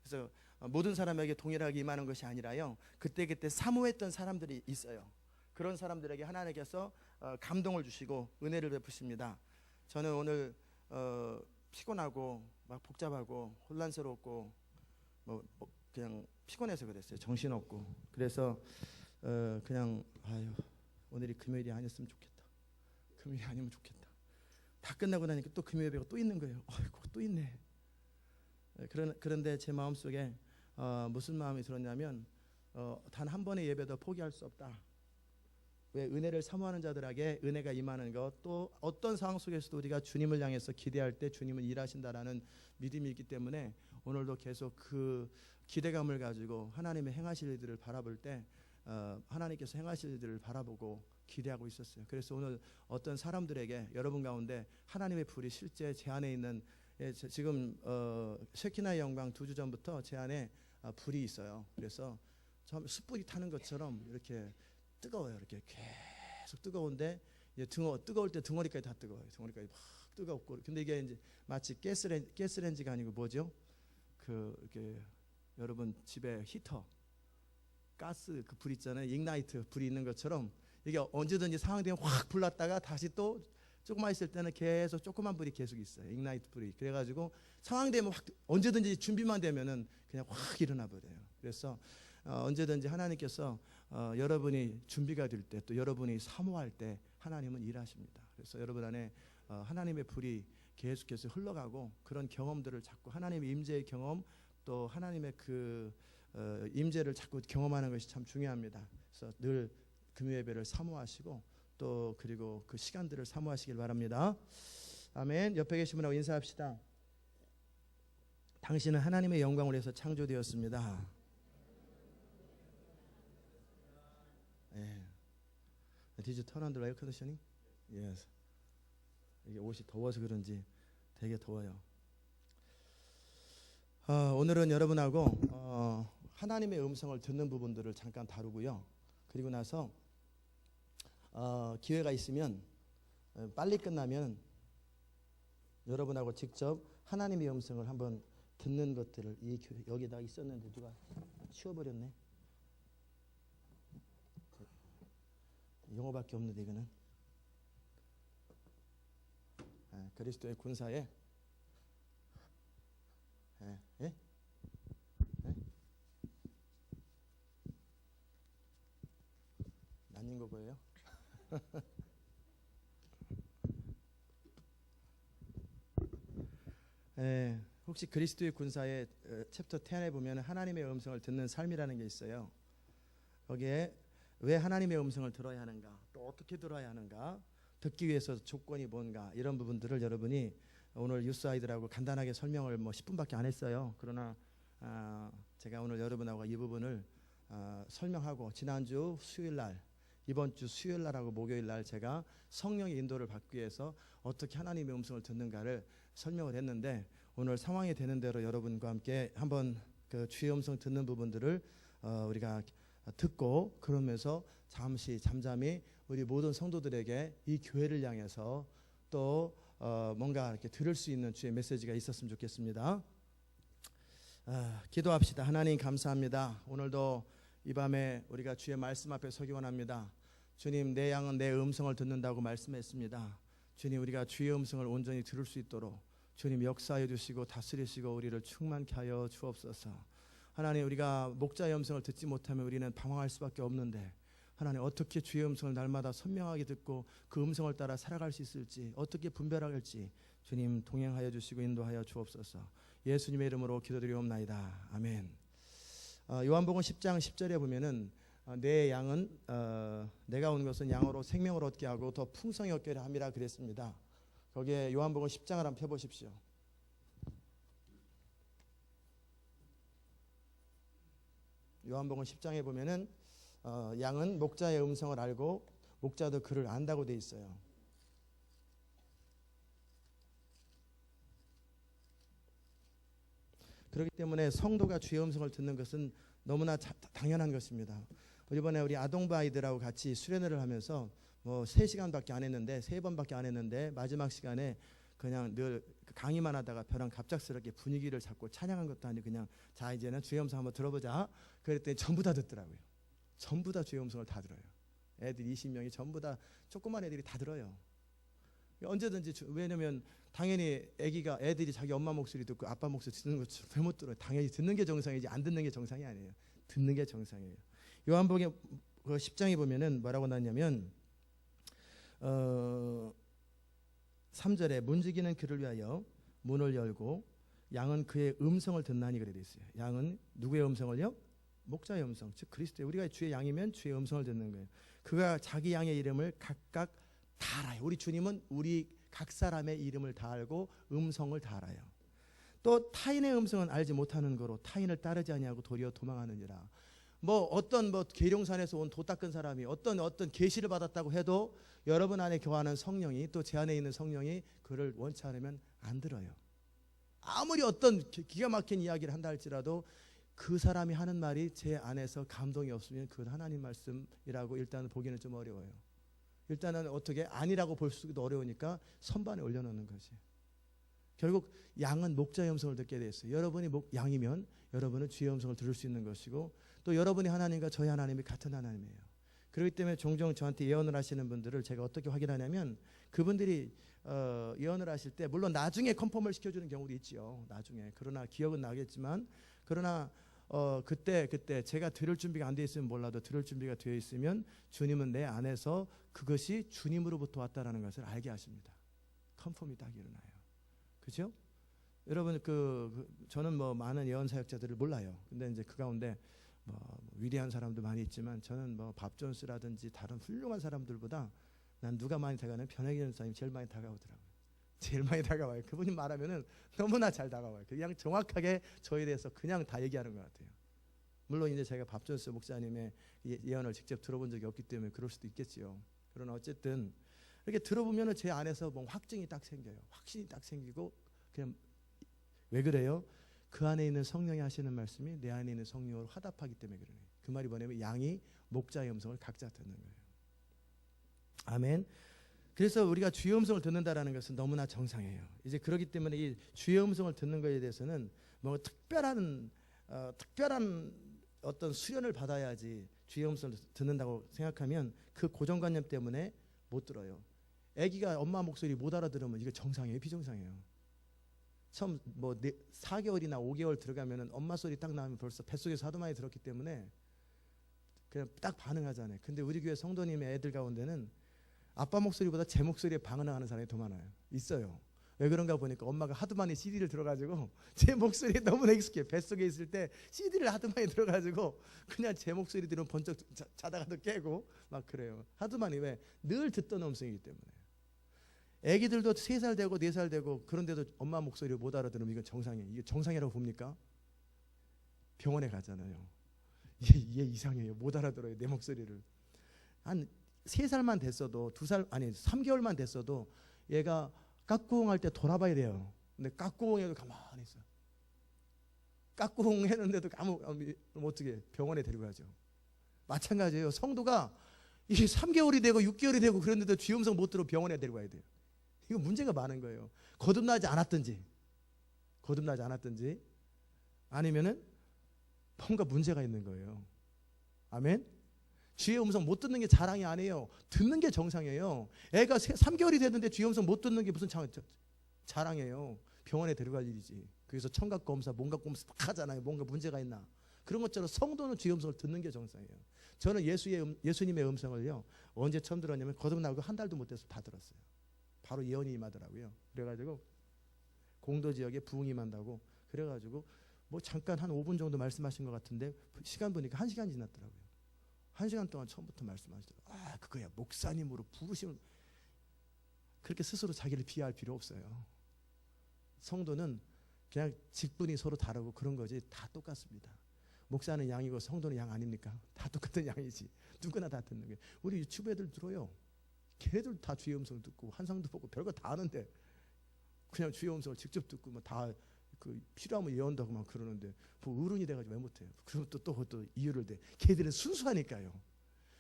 그래서 모든 사람에게 동일하게 임하는 것이 아니라요, 그때그때 사모했던 사람들이 있어요. 그런 사람들에게 하나님께서 감동을 주시고 은혜를 베푸십니다. 저는 오늘 피곤하고 막 복잡하고 혼란스럽고 뭐 그냥 피곤해서 그랬어요. 정신없고. 그래서 그냥 아유, 오늘이 금요일이 아니었으면 좋겠다. 금요일이 아니면 좋겠다. 다 끝나고 나니까 또 금요 예배가 또 있는 거예요. 아이고, 또 있네. 그런데 제 마음속에 무슨 마음이 들었냐면 단 한 번의 예배도 포기할 수 없다. 왜? 은혜를 사모하는 자들에게 은혜가 임하는 것, 또 어떤 상황 속에서도 우리가 주님을 향해서 기대할 때 주님은 일하신다라는 믿음이 있기 때문에 오늘도 계속 그 기대감을 가지고 하나님의 행하실 일들을 바라볼 때 하나님께서 행하실 일들을 바라보고 기대하고 있었어요. 그래서 오늘 어떤 사람들에게 여러분 가운데 하나님의 불이 실제 제 안에 있는, 지금 쉐키나의 영광 2주 전부터 제 안에 불이 있어요. 그래서 숯불이 타는 것처럼 이렇게 뜨거워요. 이렇게 계속 뜨거운데 뜨거울 때 등어리까지 다 뜨거워요. 등어리까지 막 뜨겁고. 근데 이게 이제 마치 가스레인지가 아니고 뭐죠? 이렇게 여러분 집에 히터, 가스 그 불 있잖아요. ignite 불이 있는 것처럼 이게 언제든지 상황되면 확 불났다가 다시 또 조금만 있을 때는 계속 조그만 불이 계속 있어요. ignite 불이. 그래가지고 상황되면 확 언제든지 준비만 되면은 그냥 확 일어나 버려요. 그래서 언제든지 하나님께서 여러분이 준비가 될 때, 또 여러분이 사모할 때 하나님은 일하십니다. 그래서 여러분 안에 하나님의 불이 계속해서 흘러가고 그런 경험들을 자꾸 하나님의 임재의 경험, 또 하나님의 그 임재를 자꾸 경험하는 것이 참 중요합니다. 그래서 늘 금요 예배를 사모하시고 또 그리고 그 시간들을 사모하시길 바랍니다. 아멘. 옆에 계신 분하고 인사합시다. 당신은 하나님의 영광을 위해서 창조되었습니다. Did you turn on the air conditioning? Yes. 이게 옷이 더워서 그런지 되게 더워요. 오늘은 여러분하고 하나님의 음성을 듣는 부분들을 잠깐 다루고요. 그리고 나서 기회가 있으면 빨리 끝나면 여러분하고 직접 하나님의 음성을 한번 듣는 것들을 여기다 있었는데 누가 치워버렸네. 영어밖에 없는데 이거는 그리스도의 군사에 난인 거 보여요? 혹시 그리스도의 군사의 챕터 10에 보면 하나님의 음성을 듣는 삶이라는 게 있어요. 거기에 왜 하나님의 음성을 들어야 하는가, 또 어떻게 들어야 하는가, 듣기 위해서 조건이 뭔가, 이런 부분들을 여러분이 오늘 유스 아이들하고 간단하게 설명을 10분밖에 안 했어요. 그러나 제가 오늘 여러분하고 이 부분을 설명하고, 지난주 수요일날, 이번 주 수요일날하고 목요일날 제가 성령의 인도를 받기 위해서 어떻게 하나님의 음성을 듣는가를 설명을 했는데, 오늘 상황이 되는 대로 여러분과 함께 한번 그 주의 음성 듣는 부분들을 우리가 듣고, 그러면서 잠잠히 우리 모든 성도들에게 이 교회를 향해서 또 뭔가 이렇게 들을 수 있는 주의 메시지가 있었으면 좋겠습니다. 기도합시다. 하나님 감사합니다. 오늘도 이 밤에 우리가 주의 말씀 앞에 서기 원합니다. 주님, 내 양은 내 음성을 듣는다고 말씀했습니다. 주님, 우리가 주의 음성을 온전히 들을 수 있도록 주님 역사해 주시고 다스리시고 우리를 충만케 하여 주옵소서. 하나님, 우리가 목자의 음성을 듣지 못하면 우리는 방황할 수밖에 없는데, 하나님 어떻게 주의 음성을 날마다 선명하게 듣고 그 음성을 따라 살아갈 수 있을지, 어떻게 분별할지 주님 동행하여 주시고 인도하여 주옵소서. 예수님의 이름으로 기도드리옵나이다. 아멘. 요한복음 10장 10절에 보면은 내 양은 내가 온 것은 양으로 생명을 얻게 하고 더 풍성히 얻게 함이라 그랬습니다. 거기에 요한복음 10장을 한번 펴보십시오. 요한복음 10장에 보면은 양은 목자의 음성을 알고 목자도 그를 안다고 돼 있어요. 그렇기 때문에 성도가 주의 음성을 듣는 것은 너무나 당연한 것입니다. 이번에 우리 아동부 아이들하고 같이 수련회를 하면서 3시간밖에 안 했는데, 3번밖에 안 했는데 마지막 시간에 그냥 늘 강의만 하다가 벼랑 갑작스럽게 분위기를 잡고 찬양한 것도 아니고 그냥 자 이제는 주의 음성 한번 들어보자. 그랬더니 전부 다 듣더라고요. 전부 다 주의 음성을 다 들어요. 애들 20명이 전부 다 조그만 애들이 다 들어요. 언제든지 왜냐면 당연히 애들이 자기 엄마 목소리 듣고 아빠 목소리 듣는 것처럼 왜 못 들어요? 당연히 듣는 게 정상이지 안 듣는 게 정상이 아니에요. 듣는 게 정상이에요. 요한복음 10장에 보면은 뭐라고 나왔냐면 3절에 문지기는 그를 위하여 문을 열고 양은 그의 음성을 듣나니 그래 돼 있어요. 양은 누구의 음성을요? 목자의 음성, 즉 그리스도의 우리가 주의 양이면 주의 음성을 듣는 거예요. 그가 자기 양의 이름을 각각 다 알아요. 우리 주님은 우리 각 사람의 이름을 다 알고 음성을 다 알아요. 또 타인의 음성은 알지 못하는 거로 타인을 따르지 아니하고 도리어 도망하느니라. 어떤 계룡산에서 온 도 닦은 사람이 어떤 계시를 받았다고 해도 여러분 안에 거하는 성령이 또 제 안에 있는 성령이 그를 원치 않으면 안 들어요. 아무리 어떤 기가 막힌 이야기를 한다 할지라도 그 사람이 하는 말이 제 안에서 감동이 없으면 그건 하나님 말씀이라고 일단은 보기는 좀 어려워요. 일단은 어떻게 아니라고 볼 수도 어려우니까 선반에 올려놓는 거지. 결국 양은 목자의 음성을 듣게 돼 있어요. 여러분이 양이면 여러분은 주의 음성을 들을 수 있는 것이고 또 여러분이 하나님과 저희 하나님이 같은 하나님이에요. 그렇기 때문에 종종 저한테 예언을 하시는 분들을 제가 어떻게 확인하냐면 그분들이 예언을 하실 때 물론 나중에 컨펌을 시켜주는 경우도 있지요. 나중에. 그러나 기억은 나겠지만 그러나 그때 제가 들을 준비가 안 돼 있으면 몰라도 들을 준비가 되어 있으면 주님은 내 안에서 그것이 주님으로부터 왔다라는 것을 알게 하십니다. 컨펌이 딱 일어나요. 그죠? 여러분 저는 많은 예언 사역자들을 몰라요. 근데 이제 그 가운데 위대한 사람도 많이 있지만 저는 밥 존스라든지 다른 훌륭한 사람들보다 난 누가 많이 다가가는 변혜기 전사님 제일 많이 다가오더라고요. 제일 많이 다가와요. 그분이 말하면은 너무나 잘 다가와요. 그냥 정확하게 저에 대해서 그냥 다 얘기하는 것 같아요. 물론 이제 제가 밥 존스 목사님의 예언을 직접 들어본 적이 없기 때문에 그럴 수도 있겠지요. 그러나 어쨌든 이렇게 들어보면은 제 안에서 확증이 딱 생겨요. 확신이 딱 생기고 그냥 왜 그래요? 그 안에 있는 성령이 하시는 말씀이 내 안에 있는 성령으로 화답하기 때문에 그러네요. 그 말이 뭐냐면 양이 목자의 음성을 각자 듣는 거예요. 아멘. 그래서 우리가 주의 음성을 듣는다라는 것은 너무나 정상이에요. 이제 그렇기 때문에 이 주의 음성을 듣는 것에 대해서는 특별한 어떤 수련을 받아야지 주의 음성을 듣는다고 생각하면 그 고정관념 때문에 못 들어요. 아기가 엄마 목소리 못 알아들으면 이게 정상이에요, 비정상이에요? 처음 4개월이나 5개월 들어가면은 엄마 소리 딱 나오면 벌써 뱃속에서 하도 많이 들었기 때문에 그냥 딱 반응하잖아요. 근데 우리 교회 성도님의 애들 가운데는 아빠 목소리보다 제 목소리에 반응하는 사람이 더 많아요. 있어요. 왜 그런가 보니까 엄마가 하도 많이 CD를 들어가지고 제 목소리에 너무나 익숙해요. 뱃속에 있을 때 CD를 하도 많이 들어가지고 그냥 제 목소리 들으면 번쩍 자다가도 깨고 막 그래요. 하도 많이 왜? 늘 듣던 음성이기 때문에. 애기들도 3살 되고 4살 되고 그런데도 엄마 목소리를 못 알아들으면 이건 정상이에요. 이게 정상이라고 봅니까? 병원에 가잖아요. 얘 이상해요. 못 알아들어요. 내 목소리를. 한 3살만 됐어도 3개월만 됐어도 얘가 까꿍 할 때 돌아봐야 돼요. 근데 까꿍 해도 가만히 있어. 까꿍 했는데도 어떻게 병원에 데리고 가죠. 마찬가지예요. 성도가 이게 3개월이 되고 6개월이 되고 그런데도 주의 음성 못 들어 병원에 데리고 가야 돼요. 이거 문제가 많은 거예요. 거듭나지 않았든지 아니면은 뭔가 문제가 있는 거예요. 아멘. 주의 음성 못 듣는 게 자랑이 아니에요. 듣는 게 정상이에요. 애가 3개월이 됐는데 주의 음성 못 듣는 게 무슨 자랑이에요. 병원에 데려갈 일이지. 그래서 청각 검사, 몸각 검사 막 하잖아요. 뭔가 문제가 있나. 그런 것처럼 성도는 주의 음성을 듣는 게 정상이에요. 저는 예수님의 음성을요. 언제 처음 들었냐면 거듭나고 한 달도 못 돼서 다 들었어요. 바로 예언이 임하더라고요. 그래가지고 공도 지역에 부흥이 임한다고 그래가지고 잠깐 한 5분 정도 말씀하신 것 같은데 시간 보니까 1시간 지났더라고요. 1시간 동안 처음부터 말씀하시더라고요. 그거야 목사님으로 부르시면 그렇게 스스로 자기를 비하할 필요 없어요. 성도는 그냥 직분이 서로 다르고 그런 거지 다 똑같습니다. 목사는 양이고 성도는 양 아닙니까? 다 똑같은 양이지. 누구나 다 듣는 게. 우리 유튜브 애들 들어요. 걔네들 다 주의 음성을 듣고 환상도 보고 별거 다 아는데 그냥 주의 음성을 직접 듣고 다 필요하면 예언도 하고 막 그러는데 어른이 돼가지고 왜 못해요? 그럼 또 이유를 대. 걔들은 순수하니까요.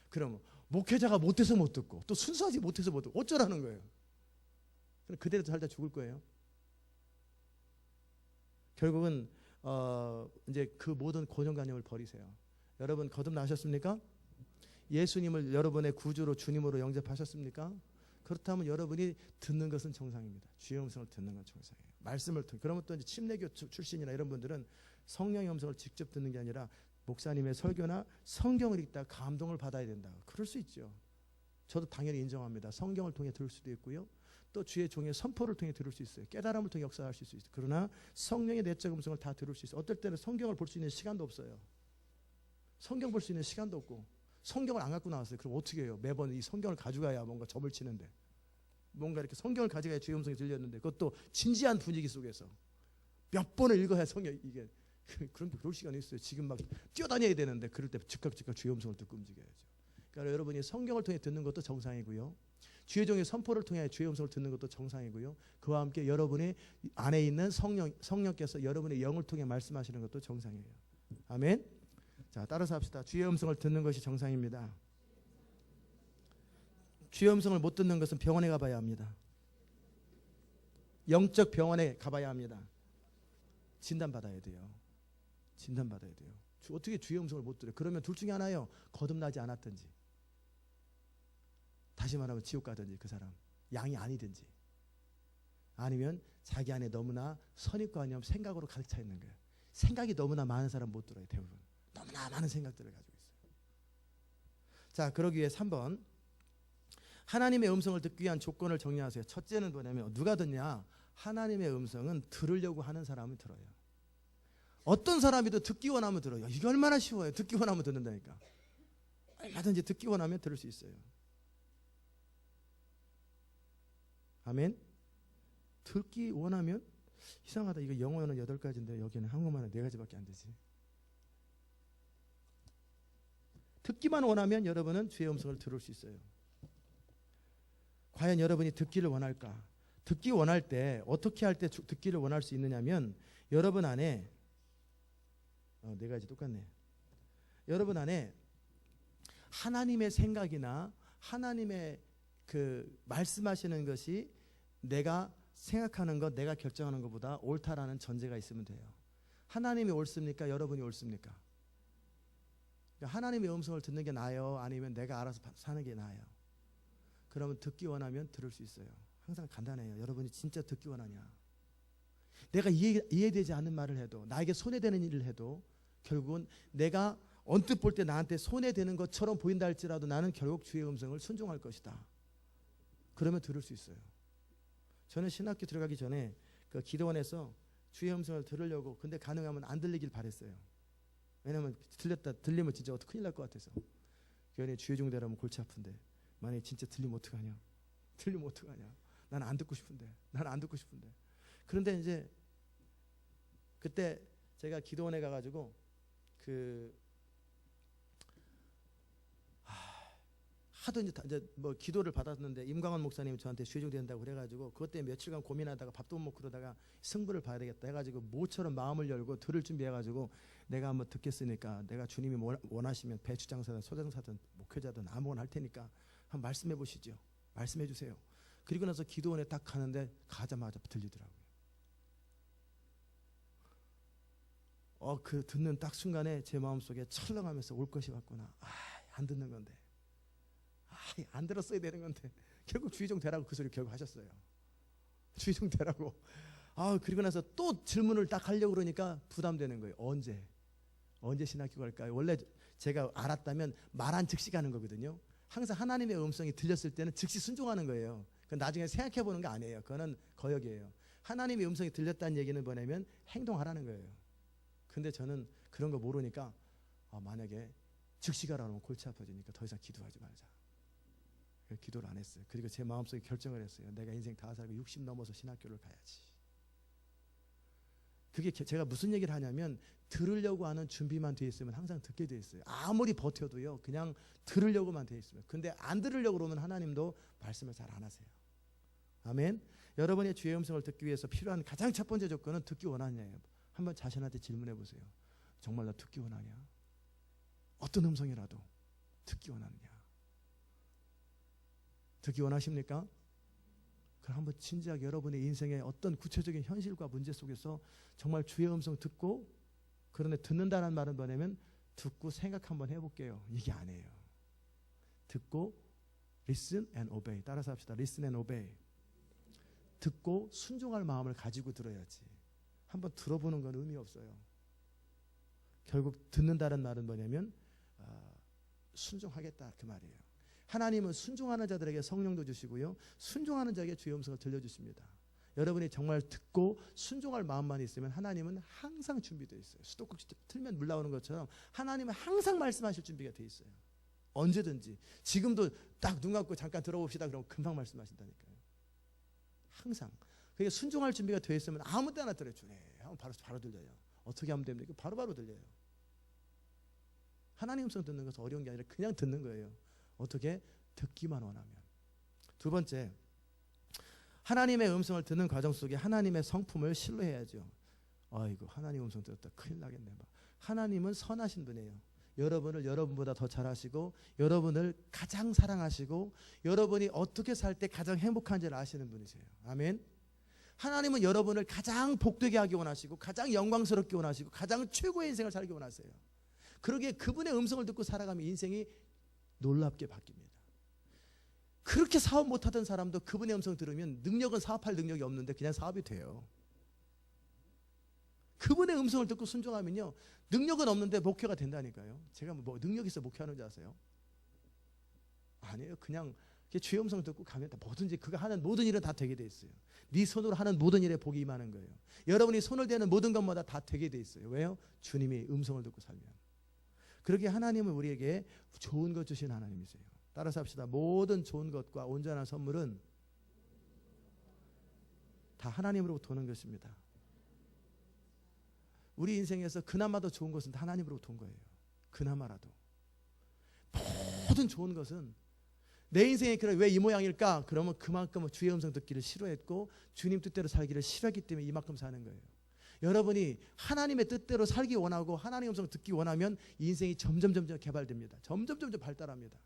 그럼 목회자가 못해서 못 듣고 또 순수하지 못해서 못 듣고 어쩌라는 거예요? 그럼 그대로 살다 죽을 거예요. 결국은 이제 그 모든 고정관념을 버리세요. 여러분 거듭나셨습니까? 예수님을 여러분의 구주로 주님으로 영접하셨습니까? 그렇다면 여러분이 듣는 것은 정상입니다. 주의 음성을 듣는 건 정상이에요. 말씀을 듣는. 그러면 또 이제 침례교 출신이나 이런 분들은 성령의 음성을 직접 듣는 게 아니라 목사님의 설교나 성경을 읽다 감동을 받아야 된다. 그럴 수 있죠. 저도 당연히 인정합니다. 성경을 통해 들을 수도 있고요. 또 주의 종의 선포를 통해 들을 수 있어요. 깨달음을 통해 역사할 수 있어요. 그러나 성령의 내적 음성을 다 들을 수 있어요. 어떨 때는 성경을 볼 수 있는 시간도 없어요. 성경 볼 수 있는 시간도 없고 성경을 안 갖고 나왔어요. 그럼 어떻게 해요? 매번 이 성경을 가져가야 뭔가 점을 치는데 뭔가 이렇게 성경을 가져가야 주의 음성이 들렸는데 그것도 진지한 분위기 속에서 몇 번을 읽어야 성경 이게 그럴 시간이 있어요. 지금 막 뛰어다녀야 되는데 그럴 때 즉각 주의 음성을 듣고 움직여야죠. 그러니까 여러분이 성경을 통해 듣는 것도 정상이고요. 주의 종의 선포를 통해 주의 음성을 듣는 것도 정상이고요. 그와 함께 여러분의 안에 있는 성령께서 여러분의 영을 통해 말씀하시는 것도 정상이에요. 아멘. 자, 따라서 합시다. 주의 음성을 듣는 것이 정상입니다. 주의 음성을 못 듣는 것은 병원에 가봐야 합니다. 영적 병원에 가봐야 합니다. 진단받아야 돼요. 진단받아야 돼요. 어떻게 주의 음성을 못 들어요? 그러면 둘 중에 하나예요. 거듭나지 않았든지 다시 말하면 지옥 가든지 그 사람 양이 아니든지 아니면 자기 안에 너무나 선입관념 생각으로 가득 차 있는 거예요. 생각이 너무나 많은 사람 못 들어요. 대부분 너무나 많은 생각들을 가지고 있어요. 자, 그러기 위해 3번 하나님의 음성을 듣기 위한 조건을 정리하세요. 첫째는 뭐냐면 누가 듣냐? 하나님의 음성은 들으려고 하는 사람이 들어요. 어떤 사람이도 듣기 원하면 들어요. 이게 얼마나 쉬워요. 듣기 원하면 듣는다니까. 얼마든지 듣기 원하면 들을 수 있어요. 아멘. 듣기 원하면 이상하다. 이거 영어는 8가지인데 여기는 한국말은 4가지밖에 안 되지. 듣기만 원하면 여러분은 주의 음성을 들을 수 있어요. 과연 여러분이 듣기를 원할까? 듣기 원할 때 어떻게 할 때 듣기를 원할 수 있느냐면 여러분 안에 4가지 똑같네. 여러분 안에 하나님의 생각이나 하나님의 그 말씀하시는 것이 내가 생각하는 것, 내가 결정하는 것보다 옳다라는 전제가 있으면 돼요. 하나님이 옳습니까? 여러분이 옳습니까? 그러니까 하나님의 음성을 듣는 게 나아요? 아니면 내가 알아서 사는 게 나아요? 그러면 듣기 원하면 들을 수 있어요. 항상 간단해요. 여러분이 진짜 듣기 원하냐? 내가 이해되지 않는 말을 해도 나에게 손해되는 일을 해도 결국은 내가 언뜻 볼 때 나한테 손해되는 것처럼 보인다 할지라도 나는 결국 주의 음성을 순종할 것이다. 그러면 들을 수 있어요. 저는 신학교 들어가기 전에 그 기도원에서 주의 음성을 들으려고 근데 가능하면 안 들리길 바랬어요. 왜냐면 들리면 진짜 큰일 날 것 같아서. 교회에 주의 종 되라면 골치 아픈데 만약에 진짜 들리면 어떡하냐? 들리면 어떡하냐? 난 안 듣고 싶은데. 그런데 이제 그때 제가 기도원에 가가지고 하도 이제 뭐 기도를 받았는데 임광원 목사님이 저한테 주의 종 된다고 그래가지고 그것 때문에 며칠간 고민하다가 밥도 못 먹고 그러다가 승부를 봐야 되겠다 해가지고 모처럼 마음을 열고 들을 준비해가지고 내가 한번 듣겠으니까 내가 주님이 원하시면 배추장사든 소장사든 목회자든 아무거나 할 테니까 한번 말씀해 보시죠. 말씀해 주세요. 그리고 나서 기도원에 딱 가는데 가자마자 들리더라고요. 그 듣는 딱 순간에 제 마음속에 철렁하면서 올 것이 왔구나. 안 듣는 건데. 안 들었어야 되는 건데. 결국 주의 종 되라고 그 소리 결국 하셨어요. 주의 종 되라고. 그리고 나서 또 질문을 딱 하려고 그러니까 부담되는 거예요. 언제 신학교 갈까요? 원래 제가 알았다면 말한 즉시 가는 거거든요. 항상 하나님의 음성이 들렸을 때는 즉시 순종하는 거예요. 나중에 생각해 보는 거 아니에요. 그거는 거역이에요. 하나님의 음성이 들렸다는 얘기는 뭐냐면 행동하라는 거예요. 근데 저는 그런 거 모르니까 만약에 즉시 가라면 골치 아파지니까 더 이상 기도하지 말자. 기도를 안 했어요. 그리고 제 마음속에 결정을 했어요. 내가 인생 다 살고 60 넘어서 신학교를 가야지. 그게 제가 무슨 얘기를 하냐면 들으려고 하는 준비만 돼 있으면 항상 듣게 돼 있어요. 아무리 버텨도요. 그냥 들으려고만 돼 있으면. 근데 안 들으려고 그러면 하나님도 말씀을 잘 안 하세요. 아멘. 여러분의 주의 음성을 듣기 위해서 필요한 가장 첫 번째 조건은 듣기 원하냐예요. 한번 자신한테 질문해 보세요. 정말 나 듣기 원하냐? 어떤 음성이라도 듣기 원하느냐? 듣기 원하십니까? 그럼 한번 진지하게 여러분의 인생의 어떤 구체적인 현실과 문제 속에서 정말 주의 음성 듣고, 그런데 듣는다는 말은 뭐냐면 듣고 생각 한번 해볼게요. 이게 아니에요. 듣고 listen and obey. 따라서 합시다. listen and obey. 듣고 순종할 마음을 가지고 들어야지. 한번 들어보는 건 의미 없어요. 결국 듣는다는 말은 뭐냐면 순종하겠다 그 말이에요. 하나님은 순종하는 자들에게 성령도 주시고요, 순종하는 자에게 주의 음성을 들려주십니다. 여러분이 정말 듣고 순종할 마음만 있으면 하나님은 항상 준비되어 있어요. 수도꼭지 틀면 물 나오는 것처럼 하나님은 항상 말씀하실 준비가 되어 있어요. 언제든지. 지금도 딱 눈 감고 잠깐 들어봅시다 그러면 금방 말씀하신다니까요. 항상. 그러니까 순종할 준비가 되어 있으면 아무 때나 들어요. 하면 바로 들려요. 어떻게 하면 됩니까? 바로 들려요. 하나님 음성 듣는 것은 어려운 게 아니라 그냥 듣는 거예요. 어떻게? 듣기만 원하면. 두 번째, 하나님의 음성을 듣는 과정 속에 하나님의 성품을 신뢰해야죠. 아이고 하나님 음성 들었다 큰일 나겠네. 하나님은 선하신 분이에요. 여러분을 여러분보다 더 잘하시고, 여러분을 가장 사랑하시고, 여러분이 어떻게 살 때 가장 행복한지를 아시는 분이세요. 아멘. 하나님은 여러분을 가장 복되게 하기 원하시고, 가장 영광스럽게 원하시고, 가장 최고의 인생을 살기 원하세요. 그러기에 그분의 음성을 듣고 살아가면 인생이 놀랍게 바뀝니다. 그렇게 사업 못하던 사람도 그분의 음성 들으면 능력은 사업할 능력이 없는데 그냥 사업이 돼요. 그분의 음성을 듣고 순종하면요, 능력은 없는데 목회가 된다니까요. 제가 뭐 능력 있어 목회하는 줄 아세요? 아니에요. 그냥 주의 음성 듣고 가면 다 뭐든지 그가 하는 모든 일은 다 되게 돼 있어요. 네 손으로 하는 모든 일에 복이 임하는 거예요. 여러분이 손을 대는 모든 것마다 다 되게 돼 있어요. 왜요? 주님이 음성을 듣고 살면. 그렇게 하나님은 우리에게 좋은 것 주신 하나님이세요. 따라서 합시다. 모든 좋은 것과 온전한 선물은 다 하나님으로부터 오는 것입니다. 우리 인생에서 그나마도 좋은 것은 다 하나님으로부터 온 거예요. 그나마라도. 모든 좋은 것은 내 인생이 왜 이 모양일까? 그러면 그만큼 주의 음성 듣기를 싫어했고 주님 뜻대로 살기를 싫어했기 때문에 이만큼 사는 거예요. 여러분이 하나님의 뜻대로 살기 원하고 하나님의 음성을 듣기 원하면 인생이 점점 개발됩니다. 점점 발달합니다.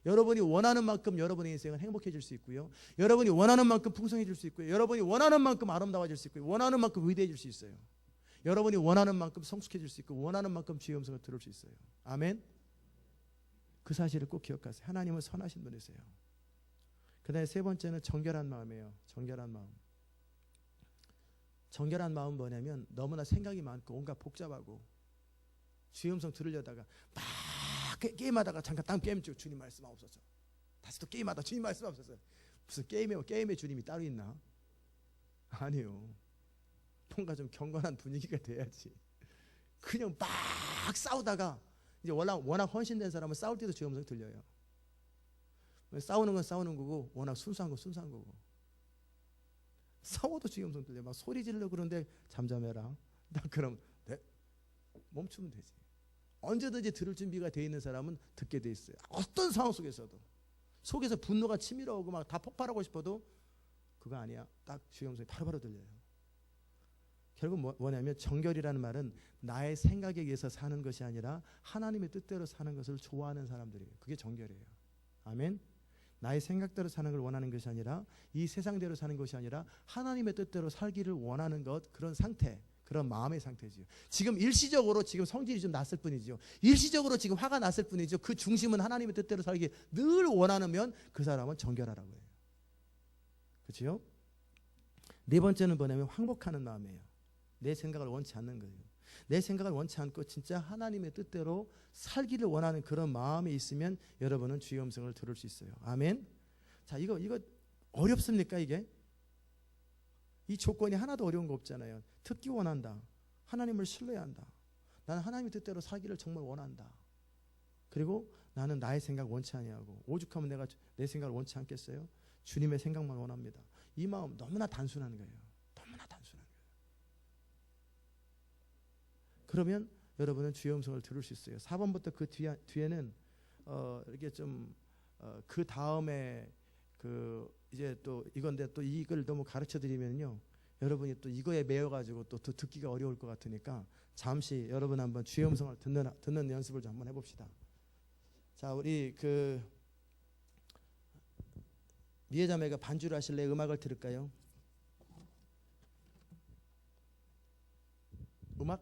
여러분이 원하는 만큼 여러분의 인생은 행복해질 수 있고요, 여러분이 원하는 만큼 풍성해질 수 있고요, 여러분이 원하는 만큼 아름다워질 수 있고요, 원하는 만큼 위대해질 수 있어요. 여러분이 원하는 만큼 성숙해질 수 있고 원하는 만큼 주의 음성을 들을 수 있어요. 아멘. 그 사실을 꼭 기억하세요. 하나님은 선하신 분이세요. 그 다음에 세 번째는 정결한 마음이에요. 정결한 마음. 정결한 마음은 뭐냐면 너무나 생각이 많고 온갖 복잡하고 주의 음성 들으려다가 막 게임하다가 잠깐 딱 게임 중 주님 말씀 없었어. 다시 또 게임하다 주님 말씀 없었어. 무슨 게임의 주님이 따로 있나? 아니요. 뭔가 좀 경건한 분위기가 돼야지. 그냥 막 싸우다가 이제 워낙 헌신된 사람은 싸울 때도 주의 음성 들려요. 싸우는 건 싸우는 거고 워낙 순수한 건 순수한 거고. 싸워도 주의 음성 들려. 막 소리 지르려 그러는데 잠잠해라. 나 그럼 멈추면 되지. 언제든지 들을 준비가 돼 있는 사람은 듣게 돼 있어요. 어떤 상황 속에서도. 속에서 분노가 치밀어 오고 막 다 폭발하고 싶어도 그거 아니야. 딱 주의 음성이 바로바로 들려요. 결국 뭐냐면 정결이라는 말은 나의 생각에 의해서 사는 것이 아니라 하나님의 뜻대로 사는 것을 좋아하는 사람들이에요. 그게 정결이에요. 아멘. 나의 생각대로 사는 걸 원하는 것이 아니라 이 세상대로 사는 것이 아니라 하나님의 뜻대로 살기를 원하는 것, 그런 상태, 그런 마음의 상태지요. 지금 일시적으로 지금 성질이 좀 났을 뿐이죠. 일시적으로 지금 화가 났을 뿐이죠. 그 중심은 하나님의 뜻대로 살기 늘 원하면 그 사람은 정결하라고 해요. 그렇죠? 네 번째는 뭐냐면 항복하는 마음이에요. 내 생각을 원치 않는 거예요. 내 생각을 원치 않고 진짜 하나님의 뜻대로 살기를 원하는 그런 마음이 있으면 여러분은 주의 음성을 들을 수 있어요. 아멘. 자, 이거 어렵습니까 이게? 이 조건이 하나도 어려운 거 없잖아요. 듣기 원한다. 하나님을 신뢰한다. 나는 하나님의 뜻대로 살기를 정말 원한다. 그리고 나는 나의 생각 원치 아니하고 오죽하면 내가 내 생각을 원치 않겠어요? 주님의 생각만 원합니다. 이 마음 너무나 단순한 거예요. 너무나 단순한 거예요. 그러면 여러분은 주의 음성을 들을 수 있어요. 4번부터 그 뒤에는 이렇게 좀 그 다음에 이제 또 이건데 또 이걸 너무 가르쳐 드리면요, 여러분이 또 이거에 매여 가지고 또 듣기가 어려울 것 같으니까 잠시 여러분 한번 주의 음성을 듣는 연습을 좀 한번 해봅시다. 자, 우리 미애자매가 반주를 하실래? 음악을 들을까요? 음악?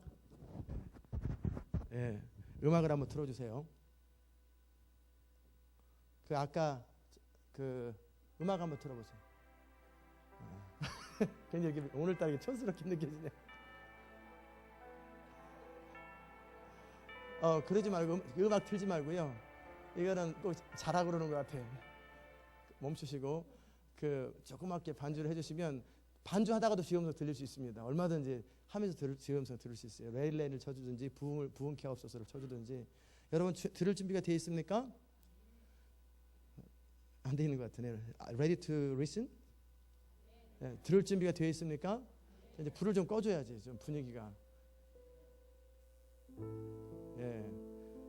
예, 음악을 한번 들어주세요. 그 아까 그 음악 한번 들어보세요. 굉장히 이렇게 오늘따라 이렇게 촌스럽게 느껴지네요. 그러지 말고 음악 틀지 말고요. 이거는 꼭 잘하고 그러는 것 같아요. 멈추시고 그 조그맣게 반주를 해주시면 반주하다가도 주음성 들릴 수 있습니다. 얼마든지 하면서 주음성 들을 수 있어요. 레일레인을 쳐주든지 부흥 케옵소서를 쳐주든지. 여러분 들을 준비가 되어 있습니까? 안 돼 있는 것 같으네요. Ready to listen? 네, 들을 준비가 되어 있습니까? 이제 불을 좀 꺼줘야지 좀 분위기가. 예,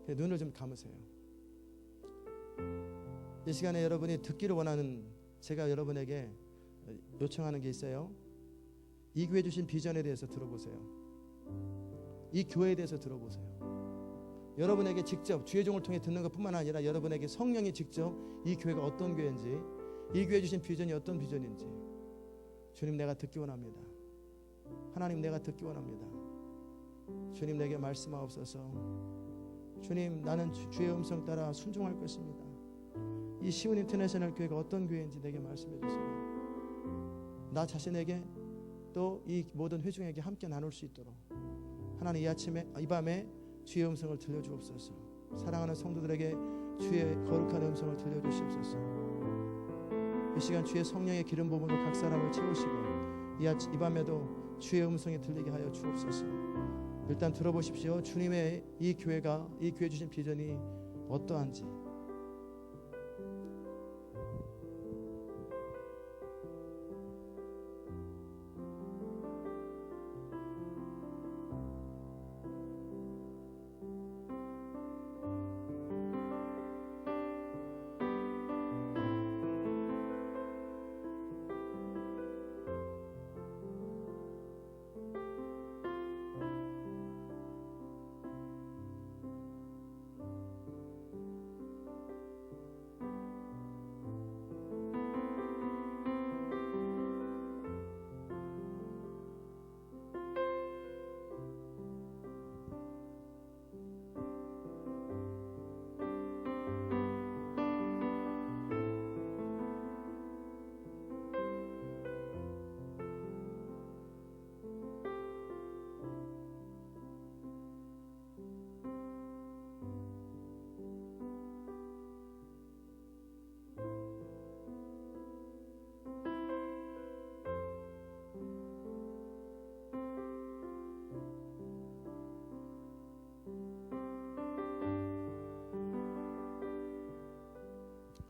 눈을 좀 감으세요. 이 시간에 여러분이 듣기를 원하는 제가 여러분에게 요청하는 게 있어요. 이 교회 주신 비전에 대해서 들어보세요. 이 교회에 대해서 들어보세요. 여러분에게 직접 주의 종을 통해 듣는 것뿐만 아니라 여러분에게 성령이 직접 이 교회가 어떤 교회인지, 이 교회 주신 비전이 어떤 비전인지, 주님 내가 듣기 원합니다. 하나님 내가 듣기 원합니다. 주님 내게 말씀하옵소서. 주님 나는 주의 음성 따라 순종할 것입니다. 이 시온 인터내셔널 교회가 어떤 교회인지 내게 말씀해 주세요. 나 자신에게 또 이 모든 회중에게 함께 나눌 수 있도록 하나님 이 밤에 주의 음성을 들려주옵소서. 사랑하는 성도들에게 주의 거룩한 음성을 들려주시옵소서. 이 시간 주의 성령의 기름 부음으로 각 사람을 채우시고 이 밤에도 주의 음성이 들리게 하여 주옵소서. 일단 들어보십시오. 주님의 이 교회 주신 비전이 어떠한지.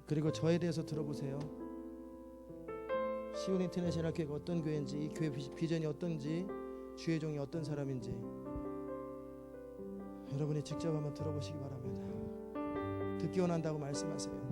그리고 저에 대해서 들어보세요. 시온 인터내셔널 교회가 어떤 교회인지, 이 교회 비전이 어떤지, 주의 종이 어떤 사람인지 여러분이 직접 한번 들어보시기 바랍니다. 듣기 원한다고 말씀하세요.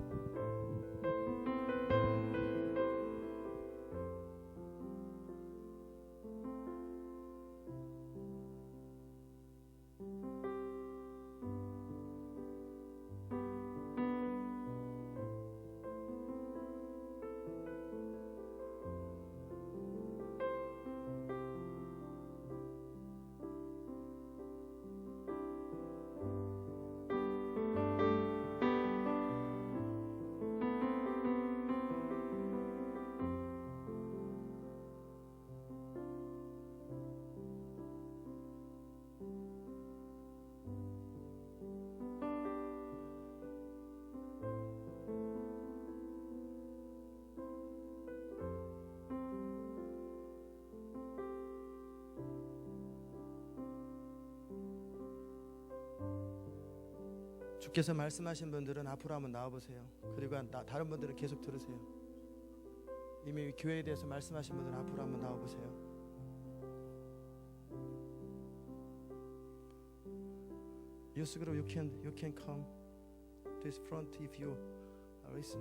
주께서 말씀하신 분들은 앞으로 한번 나와보세요. 그리고 다른 분들은 계속 들으세요. 이미 교회에 대해서 말씀하신 분들은 앞으로 한번 나와보세요. 유스 그룹 you can come to this front if you listen.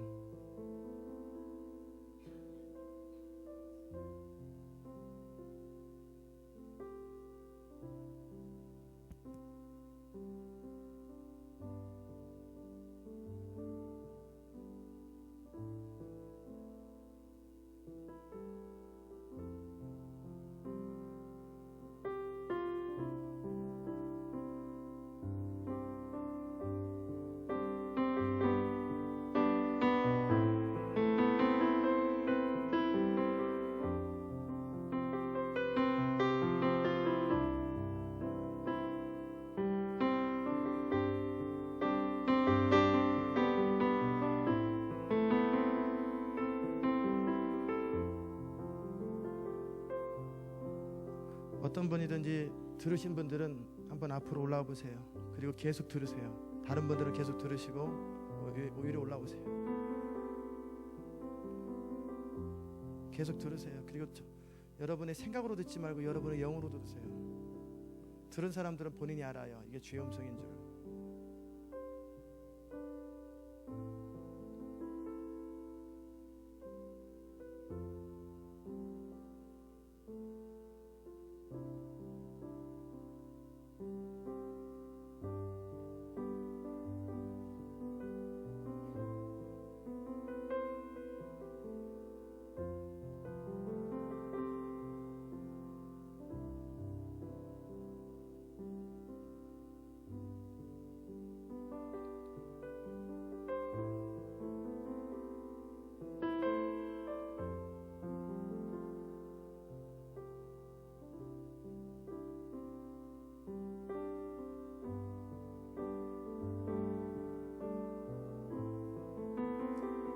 어떤 분이든지 들으신 분들은 한번 앞으로 올라와 보세요. 그리고 계속 들으세요. 다른 분들은 계속 들으시고 위로 올라오세요. 계속 들으세요. 그리고 여러분의 생각으로 듣지 말고 여러분의 영으로 들으세요. 들은 사람들은 본인이 알아요. 이게 주의 음성인 줄.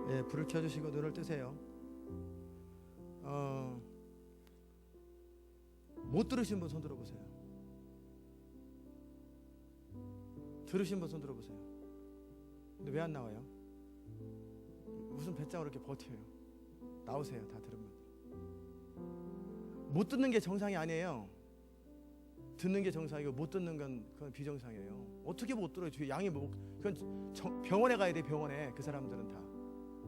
네, 불을 켜주시고 눈을 뜨세요. 못 들으신 분 손 들어보세요. 들으신 분 손 들어보세요. 근데 왜 안 나와요? 무슨 배짱으로 이렇게 버텨요? 나오세요. 다 들은 분들. 못 듣는 게 정상이 아니에요. 듣는 게 정상이고 못 듣는 건 그건 비정상이에요. 어떻게 못 들어요? 뒤에 양이 그건 병원에 가야 돼. 병원에. 그 사람들은 다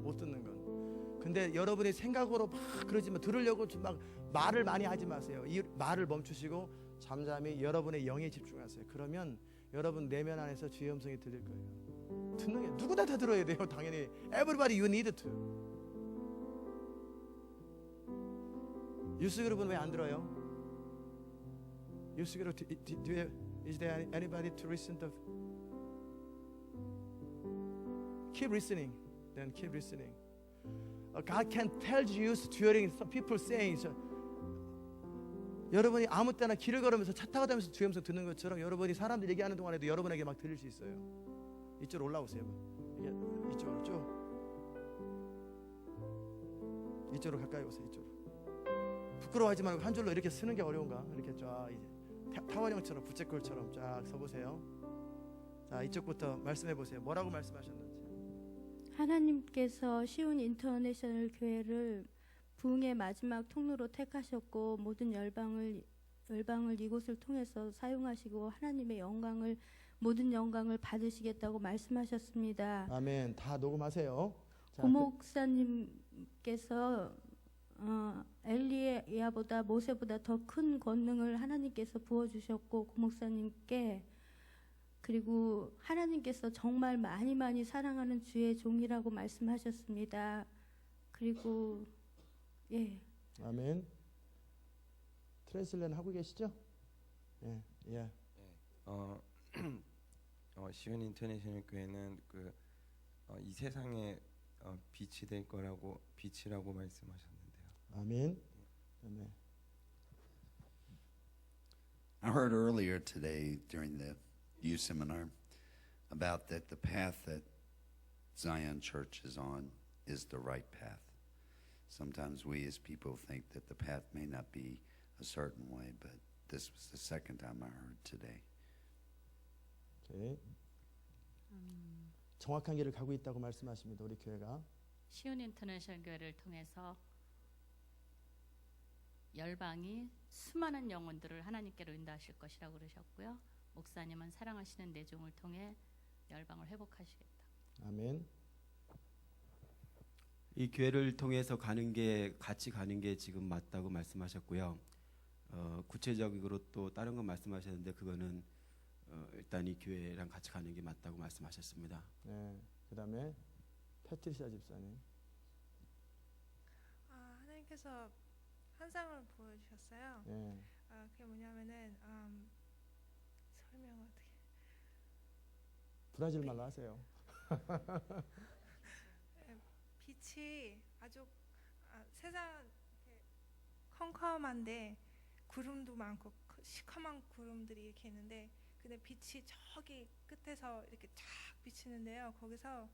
못 듣는 건. 근데 여러분이 생각으로 막 그러지만 들으려고 막 말을 많이 하지 마세요. 이 말을 멈추시고 잠잠히 여러분의 영에 집중하세요. 그러면 여러분 내면 안에서 주의 음성이 들릴 거예요. 듣는 게 누구나 다 들어야 돼요. 당연히 Everybody you need to. 뉴스 그룹은 왜 안 들어요? 뉴스 그룹 is there anybody to listen to? Keep listening. Then keep listening. God can tell you during some people saying. 여러분이 아무 때나 길을 걸으면서 차 타고 다니면서 주의 음성 듣는 것처럼 여러분이 사람들 얘기하는 동안에도 여러분에게 막 들릴 수 있어요. 이쪽으로 올라오세요. 이쪽으로 쭉. 이쪽으로 가까이 오세요. 이쪽으로. 부끄러워하지 말고 한 줄로 이렇게 쓰는 게 어려운가? 이렇게 쫙 이제 타원형처럼 부채꼴처럼 쫙 서보세요. 자, 이쪽부터 말씀해 보세요. 뭐라고 말씀하셨는지. 하나님께서 시온 인터내셔널 교회를 부흥의 마지막 통로로 택하셨고 모든 열방을 이곳을 통해서 사용하시고 하나님의 모든 영광을 받으시겠다고 말씀하셨습니다. 아멘. 다 녹음하세요. 자, 고 목사님께서 엘리야보다 모세보다 더 큰 권능을 하나님께서 부어주셨고 고 목사님께 그리고 하나님께서 정말 많이 사랑하는 주의 종이라고 말씀하셨습니다. 그리고 예. 아멘. 트랜슬레이션 하고 계시죠? 예. 예. 시온 인터내셔널 교회는 이 세상의 빛이 될 거라고 빛이라고 말씀하셨는데요. 아멘. 아멘. I heard earlier today during the youth seminar about that the path that Zion Church is on is the right path. Sometimes we as people think that the path may not be a certain way, but this was the second time I heard today. 오케이. 정확한 길을 가고 있다고 말씀하십니다. 우리 교회가. 시온 인터내셔널 교회를 통해서 열방이 수많은 영혼들을 하나님께로 인도하실 것이라고 그러셨고요. 목사님은 사랑하시는 내 종을 통해 열방을 회복하시겠다. 아멘. 이 교회를 통해서 같이 가는 게 지금 맞다고 말씀하셨고요. 구체적으로 또 다른 건 말씀하셨는데 그거는 일단 이 교회랑 같이 가는 게 맞다고 말씀하셨습니다. 네. 그다음에 패트리샤 집사님. 하나님께서 환상을 보여주셨어요. 네. 그게 뭐냐면은 설명 어떻게? 브라질 말로 하세요. 빛이 아주 세상 컴컴한데 구름도 많고 시커먼 구름들이 이렇게 있는데 근데 빛이 저기 끝에서 이렇게 쫙 비치는데요. 거기서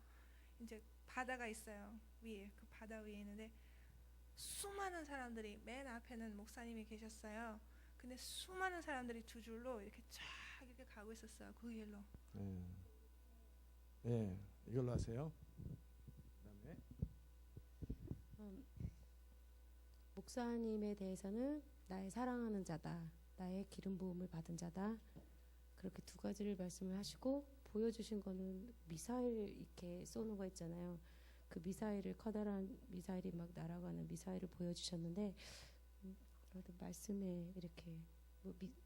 이제 바다가 있어요. 위에 그 바다 위에 있는데 수많은 사람들이 맨 앞에는 목사님이 계셨어요. 근데 수많은 사람들이 두 줄로 이렇게 쫙 이렇게 가고 있었어요. 그 길로. 예. 예, 이걸로 하세요. 그다음에 목사님에 대해서는 나의 사랑하는 자다, 나의 기름 부음을 받은 자다, 그렇게 두 가지를 말씀을 하시고 보여주신 거는 미사일 이렇게 쏘는 거 있잖아요. 그 미사일을 커다란 미사일이 막 날아가는 미사일을 보여주셨는데 그래도 말씀에 이렇게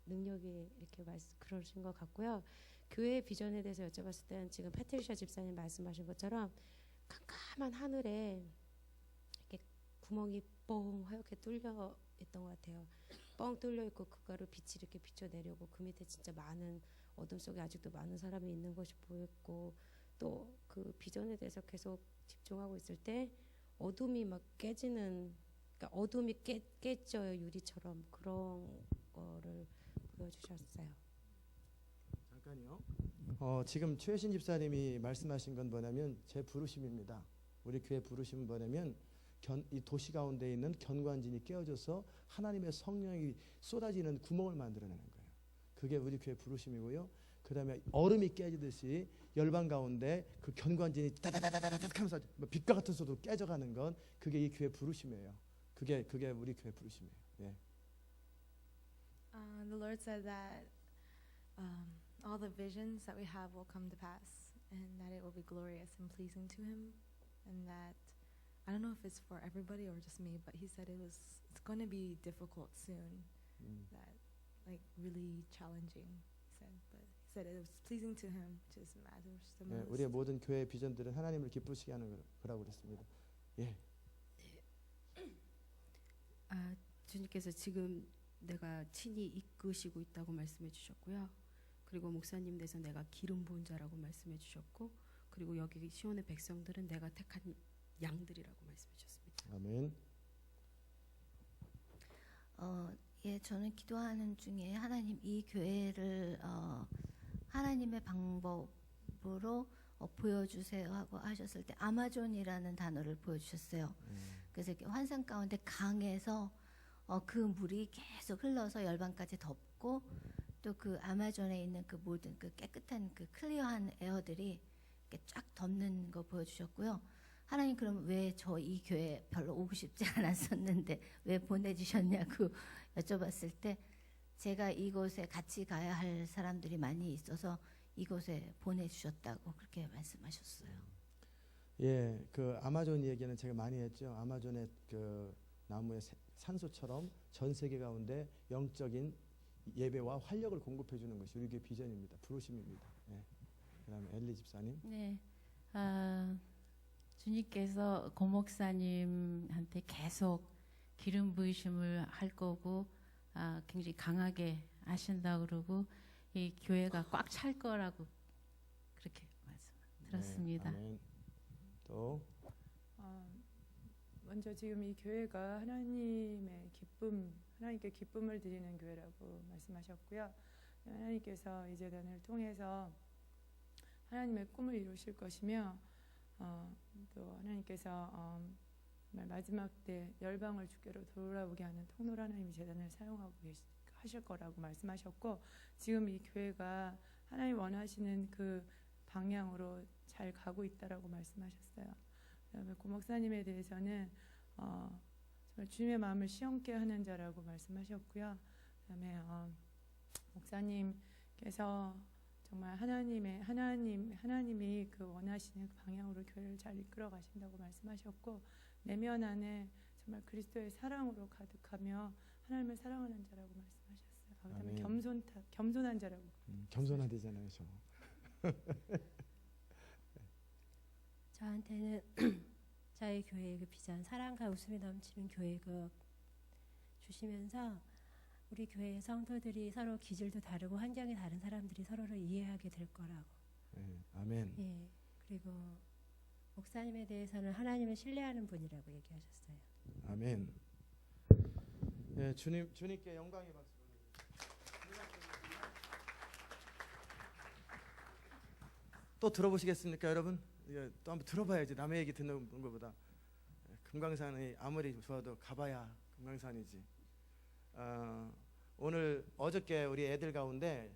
능력이 이렇게 그러신 것 같고요. 교회의 비전에 대해서 여쭤봤을 때는 지금 패트리샤 집사님 말씀하신 것처럼 깜깜한 하늘에 이렇게 구멍이 뻥 하얗게 뚫려 있던 것 같아요. 뻥 뚫려 있고 그거를 빛이 이렇게 비춰내려고 그 밑에 진짜 많은 어둠 속에 아직도 많은 사람이 있는 것이 보였고 또 그 비전에 대해서 계속 집중하고 있을 때 어둠이 막 깨지는, 그러니까 어둠이 깨져요 유리처럼. 그런 거를 보여주셨어요. 잠깐요. 지금 최신 집사님이 말씀하신 건 뭐냐면 제 부르심입니다. 우리 교회 부르심은 뭐냐면 이 도시 가운데 있는 견관진이 깨어져서 하나님의 성령이 쏟아지는 구멍을 만들어내는 거예요. 그게 우리 교회 부르심이고요. 그 다음에 얼음이 깨지듯이 열방 가운데 그 견관진이 따다다다닥 하면서 빛과 같은 소리로 깨져가는 건 그게 이 교회 부르심이에요. 그게 우리 교회 부르심이에요. 예. The Lord said that all the visions that we have will come to pass, and that it will be glorious and pleasing to Him, and that I don't know if it's for everybody or just me, but He said it's going to be difficult soon, that like really challenging. He said, but He said it was pleasing to Him, which is matters the 예, most. 우리의 모든 교회 비전들은 하나님을 기쁘시게 하는 거라고 그랬습니다. 예. 주님께서 지금 내가 친히 이끄시고 있다고 말씀해 주셨고요. 그리고 목사님 대해서 내가 기름 부은 자라고 말씀해 주셨고, 그리고 여기 시온의 백성들은 내가 택한 양들이라고 말씀해 주셨습니다. 아멘. 예, 저는 기도하는 중에 하나님 이 교회를 하나님의 방법으로 보여주세요 하고 하셨을 때 아마존이라는 단어를 보여주셨어요. 그래서 이렇게 환상 가운데 강에서 그 물이 계속 흘러서 열방까지 덮고 또 그 아마존에 있는 그 모든 그 깨끗한 그 클리어한 에어들이 이렇게 쫙 덮는 거 보여주셨고요. 하나님 그럼 왜 저 이 교회 별로 오고 싶지 않았었는데 왜 보내주셨냐고 여쭤봤을 때 제가 이곳에 같이 가야 할 사람들이 많이 있어서 이곳에 보내주셨다고 그렇게 말씀하셨어요. 예, 그 아마존 얘기는 제가 많이 했죠. 아마존의 그 나무의 산소처럼 전 세계 가운데 영적인 예배와 활력을 공급해 주는 것이 우리 교회 비전입니다. 부르심입니다. 예. 그다음에 엘리 집사님. 네, 주님께서 고 목사님한테 계속 기름 부으심을 할 거고 굉장히 강하게 하신다고 그러고 이 교회가 꽉 찰 거라고 그렇게 말씀 들었습니다. 네, 아멘. 또 먼저 지금 이 교회가 하나님의 기쁨, 하나님께 기쁨을 드리는 교회라고 말씀하셨고요. 하나님께서 이 재단을 통해서 하나님의 꿈을 이루실 것이며 또 하나님께서 정말 마지막 때 열방을 주께로 돌아오게 하는 통로로 하나님이 재단을 사용하고 하실 거라고 말씀하셨고 지금 이 교회가 하나님 원하시는 그 방향으로 잘 가고 있다라고 말씀하셨어요. 그다음에 고 목사님에 대해서는 정말 주님의 마음을 시험케 하는 자라고 말씀하셨고요. 그다음에 목사님께서 정말 하나님이 그 원하시는 그 방향으로 교회를 잘 이끌어 가신다고 말씀하셨고 내면 안에 정말 그리스도의 사랑으로 가득하며 하나님을 사랑하는 자라고 말씀하셨어요. 그다음에 겸손한 자라고. 겸손한 되잖아요, 저. 저한테는 저희 교회의 그 비전, 사랑과 웃음이 넘치는 교회가 주시면서 우리 교회의 성도들이 서로 기질도 다르고 환경이 다른 사람들이 서로를 이해하게 될 거라고. 네, 아멘. 예, 그리고 목사님에 대해서는 하나님을 신뢰하는 분이라고 얘기하셨어요. 아멘. 예, 주님께 영광의 박수. 또 들어보시겠습니까, 여러분? 또 한번 들어봐야지. 남의 얘기 듣는 것보다. 금강산이 아무리 좋아도 가봐야 금강산이지. 오늘 어저께 우리 애들 가운데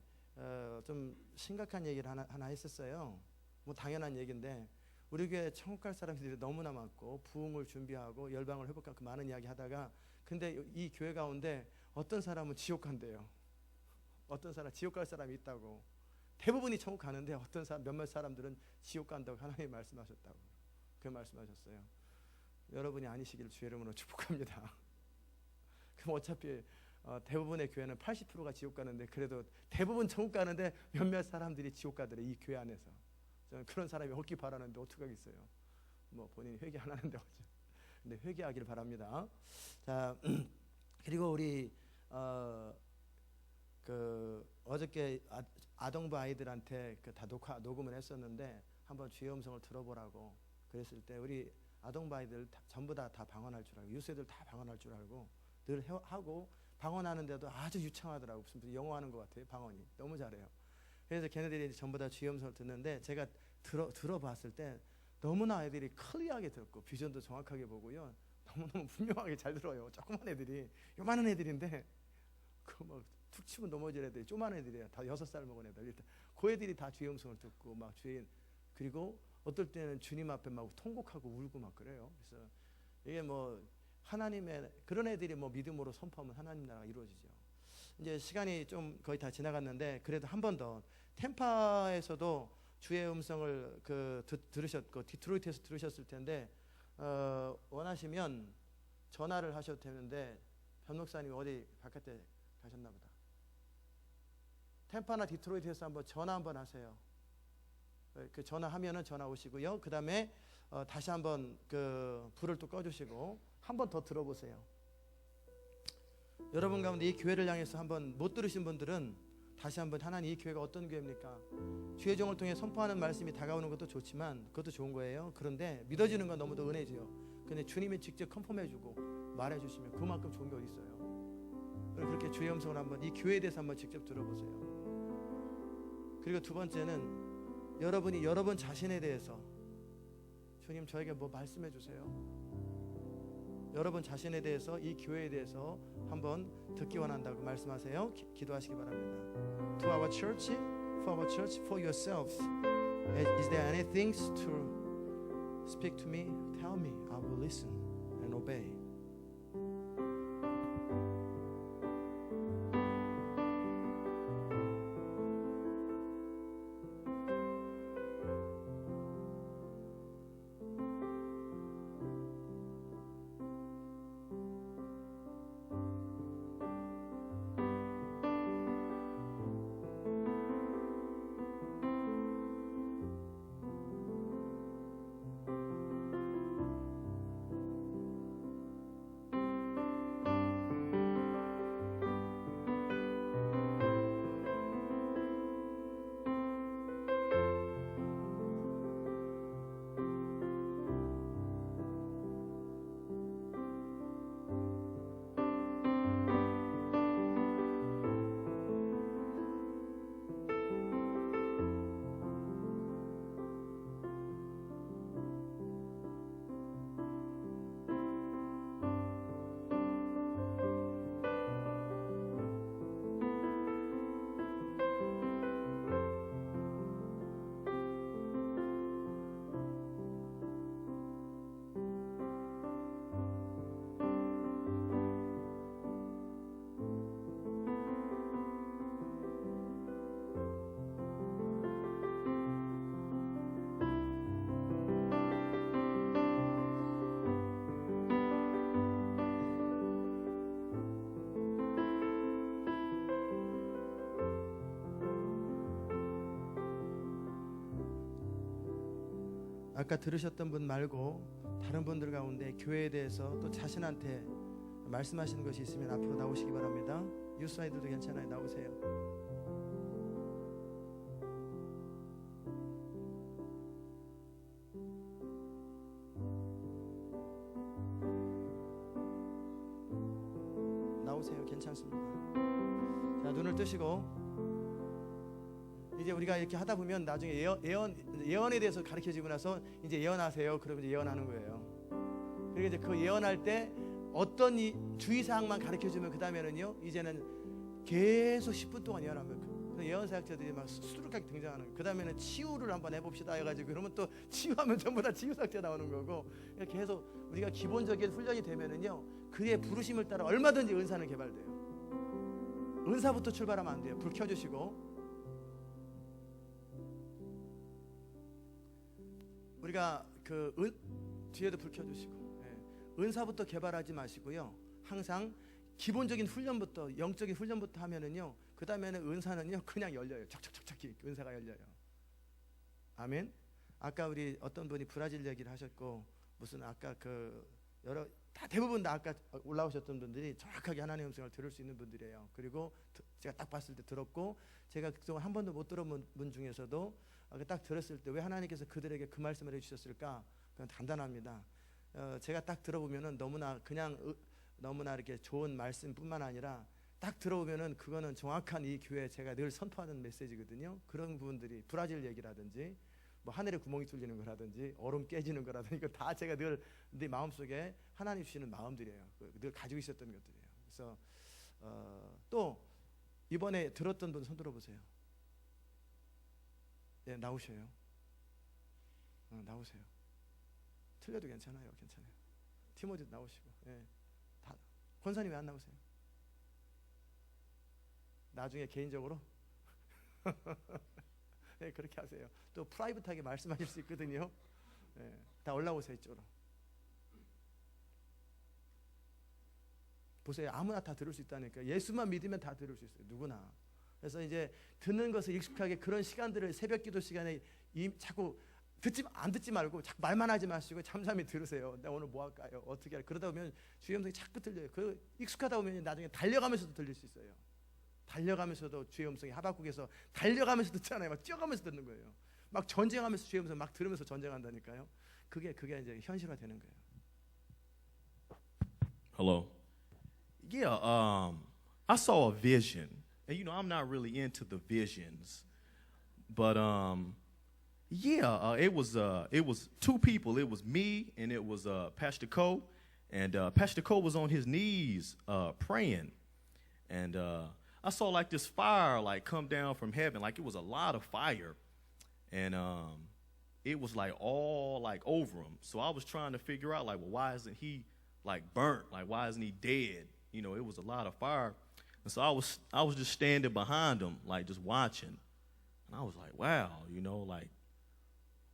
좀 심각한 얘기를 하나 했었어요. 뭐 당연한 얘기인데 우리 교회 천국 갈 사람들이 너무나 많고 부흥을 준비하고 열방을 회복하고 그 많은 이야기 하다가 근데 이 교회 가운데 어떤 사람은 지옥 간대요. 어떤 사람 지옥 갈 사람이 있다고. 대부분이 천국 가는데 어떤 사람 몇몇 사람들은 지옥 간다고 하나님이 말씀하셨다고. 그 말씀하셨어요. 여러분이 아니시기를 주의 이름으로 축복합니다. 그럼 어차피 대부분의 교회는 80%가 지옥 가는데 그래도 대부분 천국 가는데 몇몇 사람들이 지옥 가더래 이 교회 안에서. 저는 그런 사람이 없기 바라는데 어떡하겠어요. 뭐 본인이 회개 안 하는데 어째. 근데 회개하기를 바랍니다. 자 그리고 우리 어저께 아동부 아이들한테 다 녹음을 했었는데 한번 주의 음성을 들어보라고 그랬을 때 우리 아동부 아이들 전부 다 방언할 줄 알고 유세들 다 방언할 줄 알고 늘 하고 방언하는데도 아주 유창하더라고. 무슨 영어 하는 것 같아요. 방언이 너무 잘해요. 그래서 걔네들이 전부 다 주의 음성을 듣는데 제가 들어봤을 때 너무나 아이들이 클리어하게 듣고 비전도 정확하게 보고요. 너무너무 분명하게 잘 들어요. 조그만 애들이 요만한 애들인데 그 막 툭 치고 넘어질 애들이 조그만 애들이에요. 다 6살 먹은 애들. 일단 그 애들이 다 주의 음성을 듣고 막 그리고 어떨 때는 주님 앞에 막 통곡하고 울고 막 그래요. 그래서 이게 뭐 하나님의 그런 애들이 뭐 믿음으로 선포하면 하나님 나라가 이루어지죠. 이제 시간이 좀 거의 다 지나갔는데 그래도 한 번 더 템파에서도 주의 음성을 들으셨고 디트로이트에서 들으셨을 텐데 원하시면 전화를 하셔도 되는데 변목사님이 어디 바깥에 가셨나 보다. 템파나 디트로이트에서 한번 전화 한번 하세요. 그 전화하면은 전화 오시고요. 그 다음에 다시 한번 그 불을 또 꺼주시고 한 번 더 들어보세요. 여러분 가운데 이 교회를 향해서 한번 못 들으신 분들은 다시 한번 하나님 이 교회가 어떤 교회입니까? 주의 종을 통해 선포하는 말씀이 다가오는 것도 좋지만 그것도 좋은 거예요. 그런데 믿어지는 건 너무도 은혜지요. 근데 주님이 직접 컨펌해주고 말해주시면 그만큼 좋은 게 어디 있어요? 그렇게 주의 음성을 한번 이 교회에 대해서 한번 직접 들어보세요. 그리고 두 번째는 여러분이 여러분 자신에 대해서 주님 저에게 뭐 말씀해 주세요. 여러분 자신에 대해서 이 교회에 대해서 한번 듣기 원한다고 말씀하세요. 기도하시기 바랍니다. To our church, for yourself. Is there anything to speak to me? Tell me. I will listen and obey. 아까 들으셨던 분 말고 다른 분들 가운데 교회에 대해서 또 자신한테 말씀하시는 것이 있으면 앞으로 나오시기 바랍니다. 유사이드도 괜찮아요. 나오세요. 나오세요. 괜찮습니다. 자, 눈을 뜨시고 이제 우리가 이렇게 하다 보면 나중에 예언에 대해서 가르쳐지고 나서 이제 예언하세요. 그러면 이제 예언하는 거예요. 그리고 이제 그 예언할 때 어떤 주의사항만 가르쳐주면 그 다음에는요 이제는 계속 10분 동안 예언하면 그 예언 사역자들이 막 수두룩하게 등장하는 거예요. 그 다음에는 치유를 한번 해봅시다 해가지고 그러면 또 치유하면 전부 다 치유 사역자 나오는 거고, 계속 우리가 기본적인 훈련이 되면은요 그의 부르심을 따라 얼마든지 은사는 개발돼요. 은사부터 출발하면 안 돼요. 불 켜주시고, 우리가 뒤에도 불 켜주시고, 은사부터 개발하지 마시고요. 항상 기본적인 훈련부터, 영적인 훈련부터 하면은요, 그 다음에는 은사는요 그냥 열려요. 척척척척 은사가 열려요. 아멘. 아까 우리 어떤 분이 브라질 얘기를 하셨고, 무슨 아까 대부분 다 아까 올라오셨던 분들이 정확하게 하나님의 음성을 들을 수 있는 분들이에요. 그리고 제가 딱 봤을 때 들었고, 제가 그동안 한 번도 못 들어본 분 중에서도 딱 들었을 때 왜 하나님께서 그들에게 그 말씀을 해주셨을까? 그건 간단합니다. 제가 딱 들어보면은 너무나 이렇게 좋은 말씀뿐만 아니라 딱 들어보면은 그거는 정확한 이 교회 제가 늘 선포하는 메시지거든요. 그런 부분들이 브라질 얘기라든지 뭐 하늘에 구멍이 뚫리는 거라든지 얼음 깨지는 거라든지, 이거 다 제가 늘 내 마음속에 하나님 주시는 마음들이에요. 늘 가지고 있었던 것들이에요. 그래서 또 이번에 들었던 분 손 들어보세요. 네, 나오셔요. 나오세요. 틀려도 괜찮아요. 티모디 나오시고. 다. 권사님 왜 안 나오세요? 나중에 개인적으로 네, 그렇게 하세요. 또 프라이빗하게 말씀하실 수 있거든요. 다 올라오세요. 이쪽으로. 보세요. 아무나 다 들을 수 있다니까. 예수만 믿으면 다 들을 수 있어요. 누구나. 그래서 이제 듣는 것을 익숙하게, 그런 시간들을 새벽 기도 시간에 자꾸 안 듣지 말고 자꾸 말만 하지 마시고 잠잠히 들으세요. 나 오늘 뭐 할까요? 어떻게 할까요? 그러다 보면 주의 음성이 자꾸 들려요. 익숙하다 보면 나중에 달려가면서도 들릴 수 있어요. 달려가면서도 주의 음성이, 하박국에서 달려가면서 듣잖아요. 막 뛰어가면서 듣는 거예요. 막 전쟁하면서 주의 음성 막 들으면서 전쟁한다니까요. 그게 이제 현실화되는 거예요. Hello. Yeah, I saw a vision. And I'm not really into the visions, but it was two people. It was me and it was Pastor Cole, and Pastor Cole was on his knees praying, and I saw like this fire like come down from heaven, like it was a lot of fire, and it was like all like over him. So I was trying to figure out like, well, why isn't he like burnt? Like, why isn't he dead? It was a lot of fire. And so I was just standing behind him, like just watching. And I was like, wow, like,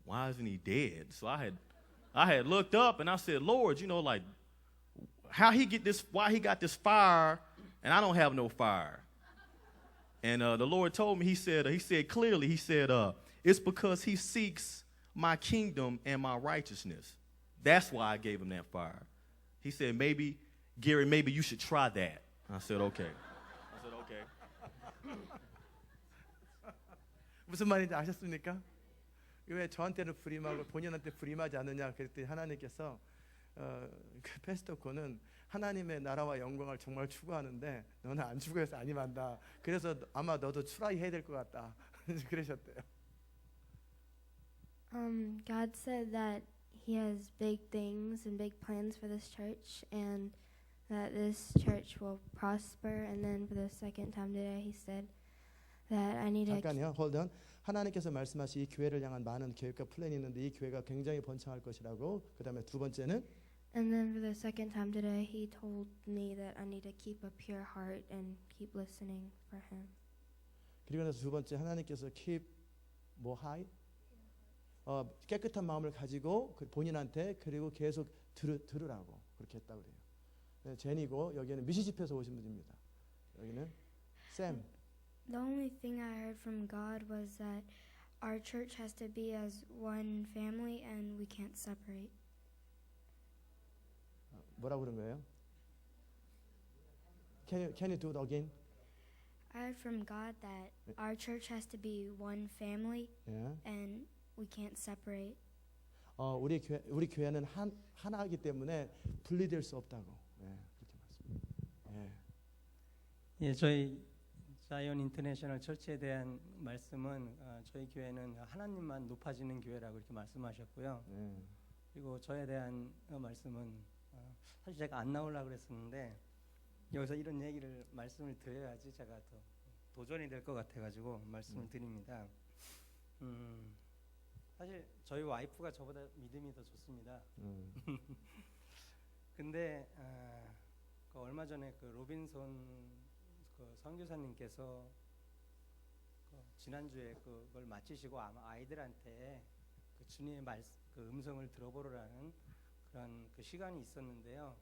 why isn't he dead? So I had looked up and I said, Lord, like, why he got this fire and I don't have no fire. And the Lord told me, he said clearly, it's because he seeks my kingdom and my righteousness. That's why I gave him that fire. He said, Gary, maybe you should try that. I said, okay. 무슨 말인지 아셨습니까? 왜 저한테는 불임하고 본인한테 불임하지 않느냐 그랬더니 하나님께서 그 패스터 코는 하나님의 나라와 영광을 정말 추구하는데 너는 안 추구해서 아니만다. 그래서 아마 너도 트라이 해야 될 것 같다. 그러셨대요. God said that He has big things and big plans for this church, and that this church will prosper. And then for the second time today, He said that I need to. 잠깐요, hold on. 하나님께서 말씀하신 이 교회를 향한 많은 계획과 플랜이 있는데 이 교회가 굉장히 번창할 것이라고. 그다음에 두 번째는. And then for the second time today, He told me that I need to keep a pure heart and keep listening for Him. 그리고 나서 두 번째 하나님께서 keep 뭐 high? 깨끗한 마음을 가지고 본인한테 그리고 계속 들으라고 그렇게 했다고 그래요. 네, 제니고 여기는 미시시피에서 오신 분입니다. 여기는 샘. The only thing I heard from God was that our church has to be as one family and we can't separate. 뭐라고 그런 거예요? Can you do it again? I heard from God that our church has to be one family and we can't separate. 우리 교회는 하나이기 때문에 분리될 수 없다고. 네, 그렇게 말씀합니다. 예, 저희 자이언 인터내셔널 처치에 대한 말씀은 저희 교회는 하나님만 높아지는 교회라고 이렇게 말씀하셨고요. 그리고 저에 대한 말씀은 사실 제가 안 나오려고 그랬었는데 여기서 이런 얘기를 말씀을 드려야지 제가 더 도전이 될 것 같아가지고 말씀을 드립니다. 사실 저희 와이프가 저보다 믿음이 더 좋습니다. 근데 그 얼마 전에 그 로빈손 그 선교사님께서 그 지난주에 그걸 마치시고 아마 아이들한테 그 주님의 그 음성을 들어보라는 그런 그 시간이 있었는데요.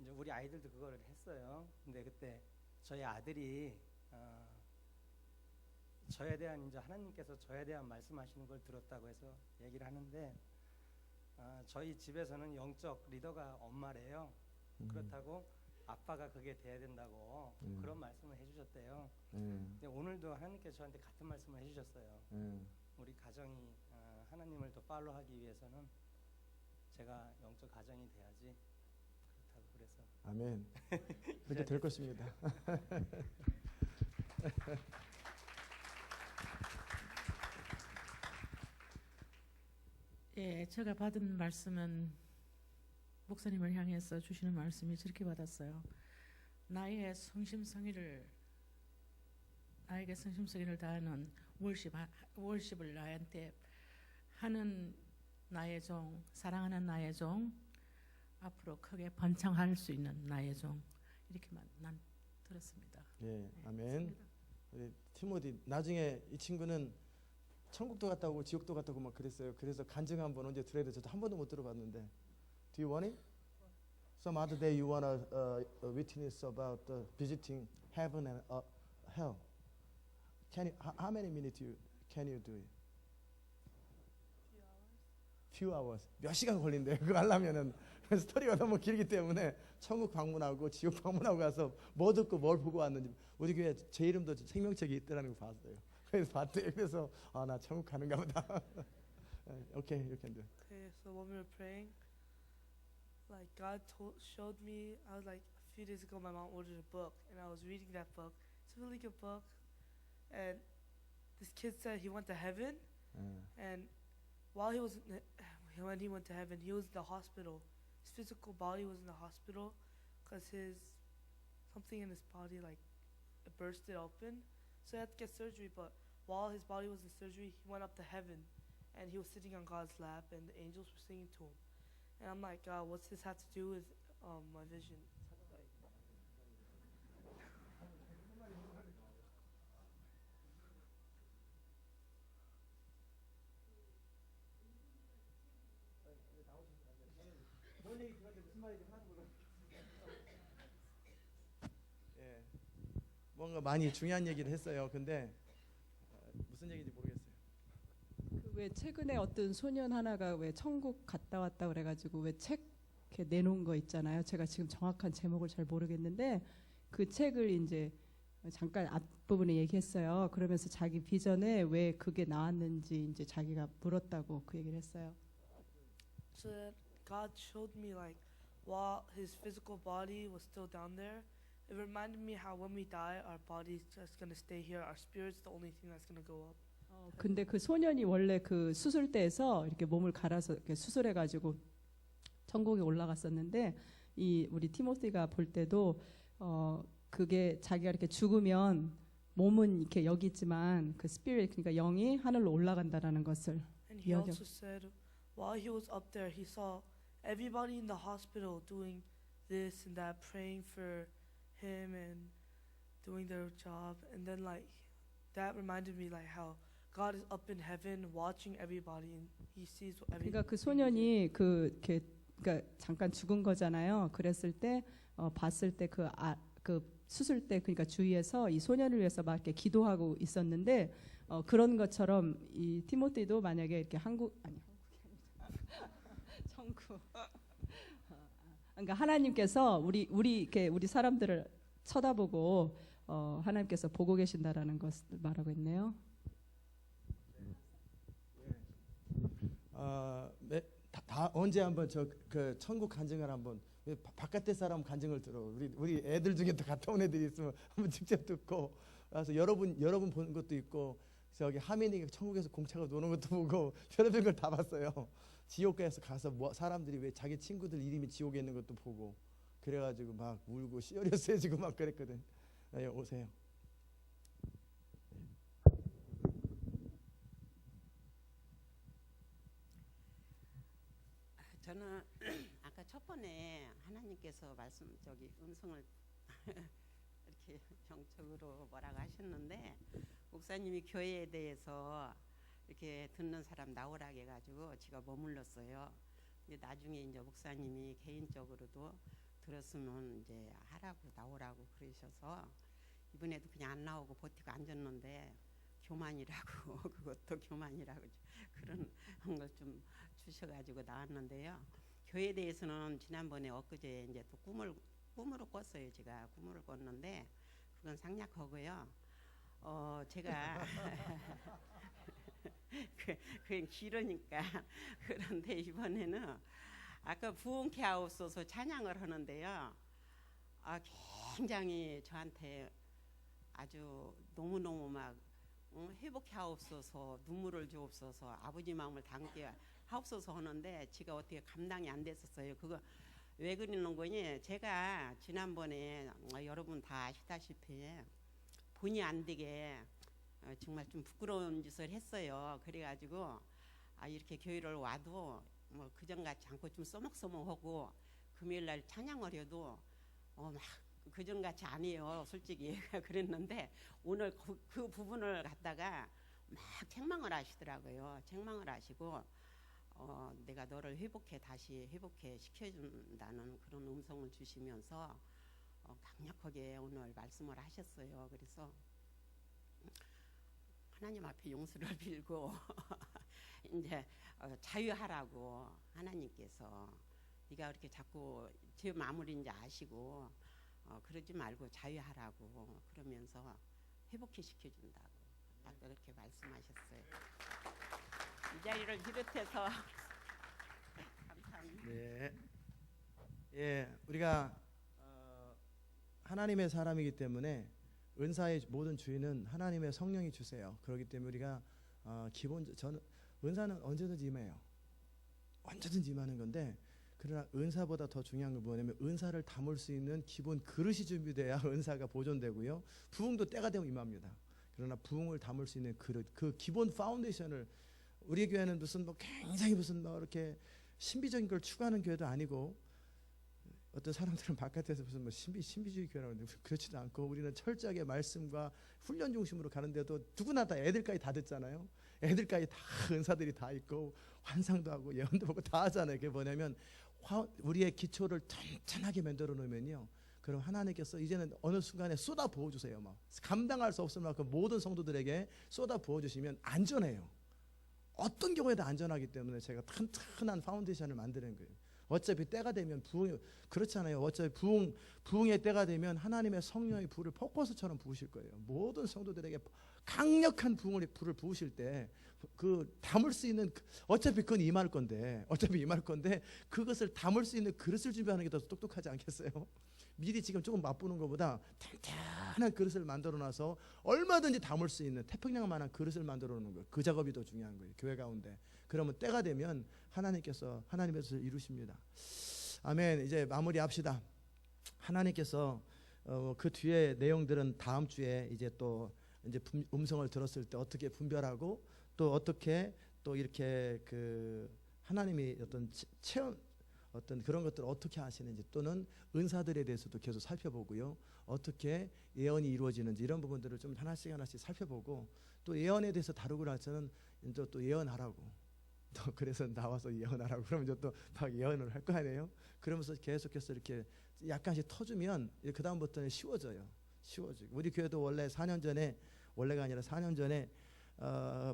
이제 우리 아이들도 그걸 했어요. 근데 그때 저희 아들이 저에 대한 이제 하나님께서 저에 대한 말씀하시는 걸 들었다고 해서 얘기를 하는데 저희 집에서는 영적 리더가 엄마래요. 그렇다고 아빠가 그게 돼야 된다고 그런 말씀을 해주셨대요. 근데 오늘도 하나님께서 저한테 같은 말씀을 해주셨어요. 우리 가정이 하나님을 더 팔로우하기 위해서는 제가 영적 가정이 돼야지. 그렇다고 그래서 아멘. 그렇게 될 것입니다. 예, 제가 받은 말씀은 목사님을 향해서 주시는 말씀이 저렇게 받았어요. 나에게 성심성의를 다하는 월십을 나한테 하는 나의 종, 사랑하는 나의 종, 앞으로 크게 번창할 수 있는 나의 종, 이렇게만 난 들었습니다. 예, 아멘. 우리 티모디 나중에 이 친구는 천국도 갔다 오고 지옥도 갔다 오고 막 그랬어요. 그래서 간증 한번 언제 들어야 돼? 저도 한 번도 못 들어봤는데. Do you want it? Some other day you wanna witness about visiting heaven and hell. Can you? How many minutes can you do it? Few hours. 몇 시간 걸린대요. 그거 하려면은 스토리가 너무 길기 때문에 천국 방문하고 지옥 방문하고 가서 뭐 듣고 뭘 보고 왔는지 우리 교회 제 이름도 생명책이 있더라는 거 봤어요. 그래서 봤대요. 그래서 나 천국 가는가 보다. Okay, you can do it. Okay, so when we were praying, like God showed me, I was like, a few days ago my mom ordered a book and I was reading that book. It's a really good book. And this kid said he went to heaven and while when he went to heaven, he was in the hospital. His physical body was in the hospital because something in his body like it bursted open. So he had to get surgery, but while his body was in surgery, he went up to heaven and he was sitting on God's lap and the angels were singing to him. And I'm like, God, what's this have to do with my vision? 예, 뭔가 많이 중요한 얘기를 했어요. 근데 무슨 얘기인지 모르겠어요. 왜 최근에 어떤 소년 하나가 왜 천국 갔다 왔다 그래가지고 왜 책 이렇게 내놓은 거 있잖아요. 제가 지금 정확한 제목을 잘 모르겠는데 그 책을 이제 잠깐 앞부분에 얘기했어요. 그러면서 자기 비전에 왜 그게 나왔는지 이제 자기가 물었다고 그 얘기를 했어요. So that God showed me like while his physical body was still down there, it reminded me how when we die, our body's just gonna stay here. Our spirit's the only thing that's gonna go up. 근데 그 소년이 원래 그 수술대에서 이렇게 몸을 갈아서 이렇게 수술해가지고 천국에 올라갔었는데 이 우리 티모시가 볼 때도 그게 자기가 이렇게 죽으면 몸은 이렇게 여기 있지만 그 스피릿 그러니까 영이 하늘로 올라간다라는 것을 And he also said while he was up there, he saw everybody in the hospital doing this and that, praying for him and doing their job, and then like that reminded me like how God is up in heaven watching everybody and he sees what everybody. 그러니까 그 소년이 그러니까 잠깐 죽은 거잖아요. 그랬을 때 봤을 때 그 수술 때 그러니까 주위에서 이 소년을 위해서 막 이렇게 기도하고 있었는데 그런 것처럼 이 티모티도 만약에 이렇게 천국 그러니까 하나님께서 우리 사람들을 쳐다보고 하나님께서 보고 계신다라는 것을 말하고 있네요. 다 언제 한번 그 천국 간증을 한번 바깥에 사람 간증을 들어 우리 애들 중에 또 갔다 온 애들이 있으면 한번 직접 듣고 그래서 여러분 본 것도 있고 저기 하민이가 천국에서 공차가 노는 것도 보고 별의별 걸 다 봤어요. 지옥에서 가서 사람들이 왜 자기 친구들 이름이 지옥에 있는 것도 보고 그래가지고 막 울고 씨어렸어지고 막 그랬거든. 네, 오세요. 저는 아까 첫 번에 하나님께서 음성을 이렇게 영적으로 뭐라고 하셨는데 목사님이 교회에 대해서 이렇게 듣는 사람 나오라 해가지고 제가 머물렀어요. 근데 나중에 이제 목사님이 개인적으로도 들었으면 이제 하라고 나오라고 그러셔서 이번에도 그냥 안 나오고 버티고 앉았는데 교만이라고 그것도 교만이라고 그런 걸 좀 주셔가지고 나왔는데요. 교회에 대해서는 지난번에 엊그제 이제 또 꿈으로 꿨어요. 제가 꿈을 꿨는데 그건 상략하고요. 제가 그건 길으니까 그런데 이번에는 아까 부흥케 하옵소서 찬양을 하는데요. 굉장히 저한테 아주 너무너무 막 회복케 하옵소서, 눈물을 주옵소서, 아버지 마음을 담게 하옵소서 하는데 제가 어떻게 감당이 안 됐었어요. 그거 왜 그러는 거니? 제가 지난번에 여러분 다 아시다시피 본의 안 되게 정말 좀 부끄러운 짓을 했어요. 그래가지고 이렇게 교회를 와도 뭐 그전 같지 않고 좀 써먹써먹하고 금요일 날 찬양을 해도 막 그전 같이 아니에요. 솔직히 그랬는데 오늘 그 부분을 갖다가 막 책망을 하시더라고요. 책망을 하시고 내가 너를 다시 회복해 시켜준다는 그런 음성을 주시면서 강력하게 오늘 말씀을 하셨어요. 그래서 하나님 앞에 용서를 빌고 이제 자유하라고 하나님께서 네가 그렇게 자꾸 제 마무리인지 아시고 그러지 말고 자유하라고 그러면서 회복해 시켜준다고 아까 그렇게 말씀하셨어요. 이 자리를 비롯해서 감사합니다. 네. 예, 우리가 하나님의 사람이기 때문에 은사의 모든 주인은 하나님의 성령이 주세요. 그렇기 때문에 우리가 저는 은사는 언제든지 임해요. 언제든지 임하는 건데 그러나 은사보다 더 중요한 건 뭐냐면 은사를 담을 수 있는 기본 그릇이 준비돼야 은사가 보존되고요. 부흥도 때가 되면 임합니다. 그러나 부흥을 담을 수 있는 그릇, 그 기본 파운데이션을 우리 교회는 무슨 굉장히 무슨 이렇게 신비적인 걸 추구하는 교회도 아니고 어떤 사람들은 바깥에서 무슨 신비주의 교회라고 하는데 그렇지도 않고 우리는 철저하게 말씀과 훈련 중심으로 가는데도 누구나 다 애들까지 다 듣잖아요. 애들까지 다 은사들이 다 있고 환상도 하고 예언도 보고 다 하잖아요. 그게 뭐냐면 우리의 기초를 튼튼하게 만들어 놓으면요. 그럼 하나님께서 이제는 어느 순간에 쏟아 부어 주세요. 막 감당할 수 없을 만큼 모든 성도들에게 쏟아 부어 주시면 안전해요. 어떤 경우에도 안전하기 때문에 제가 튼튼한 파운데이션을 만드는 거예요. 어차피 때가 되면 부흥이 그렇잖아요. 어차피 부흥의 때가 되면 하나님의 성령의 불을 폭포수처럼 부으실 거예요. 모든 성도들에게 강력한 불을 부으실 때 그 담을 수 있는 어차피 그건 임할 건데 그것을 담을 수 있는 그릇을 준비하는 게 더 똑똑하지 않겠어요? 미리 지금 조금 맛보는 것보다 탄탄한 그릇을 만들어 놔서 얼마든지 담을 수 있는 태평양만한 그릇을 만들어 놓는 거예요. 그 작업이 더 중요한 거예요. 교회 가운데. 그러면 때가 되면 하나님께서 하나님의 뜻을 이루십니다. 아멘. 이제 마무리합시다. 하나님께서 그 뒤에 내용들은 다음 주에 이제 또 이제 음성을 들었을 때 어떻게 분별하고 또 어떻게 또 이렇게 그 하나님이 어떤 체험 어떤 그런 것들을 어떻게 하시는지 또는 은사들에 대해서도 계속 살펴보고요. 어떻게 예언이 이루어지는지 이런 부분들을 좀 하나씩 살펴보고 또 예언에 대해서 다루고 나서는 이제 또 예언하라고 또 그래서 나와서 예언하라고 그러면 이제 또 막 예언을 할 거 아니에요. 그러면서 계속해서 이렇게 약간씩 터주면 그 다음부터는 쉬워지고 우리 교회도 원래 4년 전에 원래가 아니라 4년 전에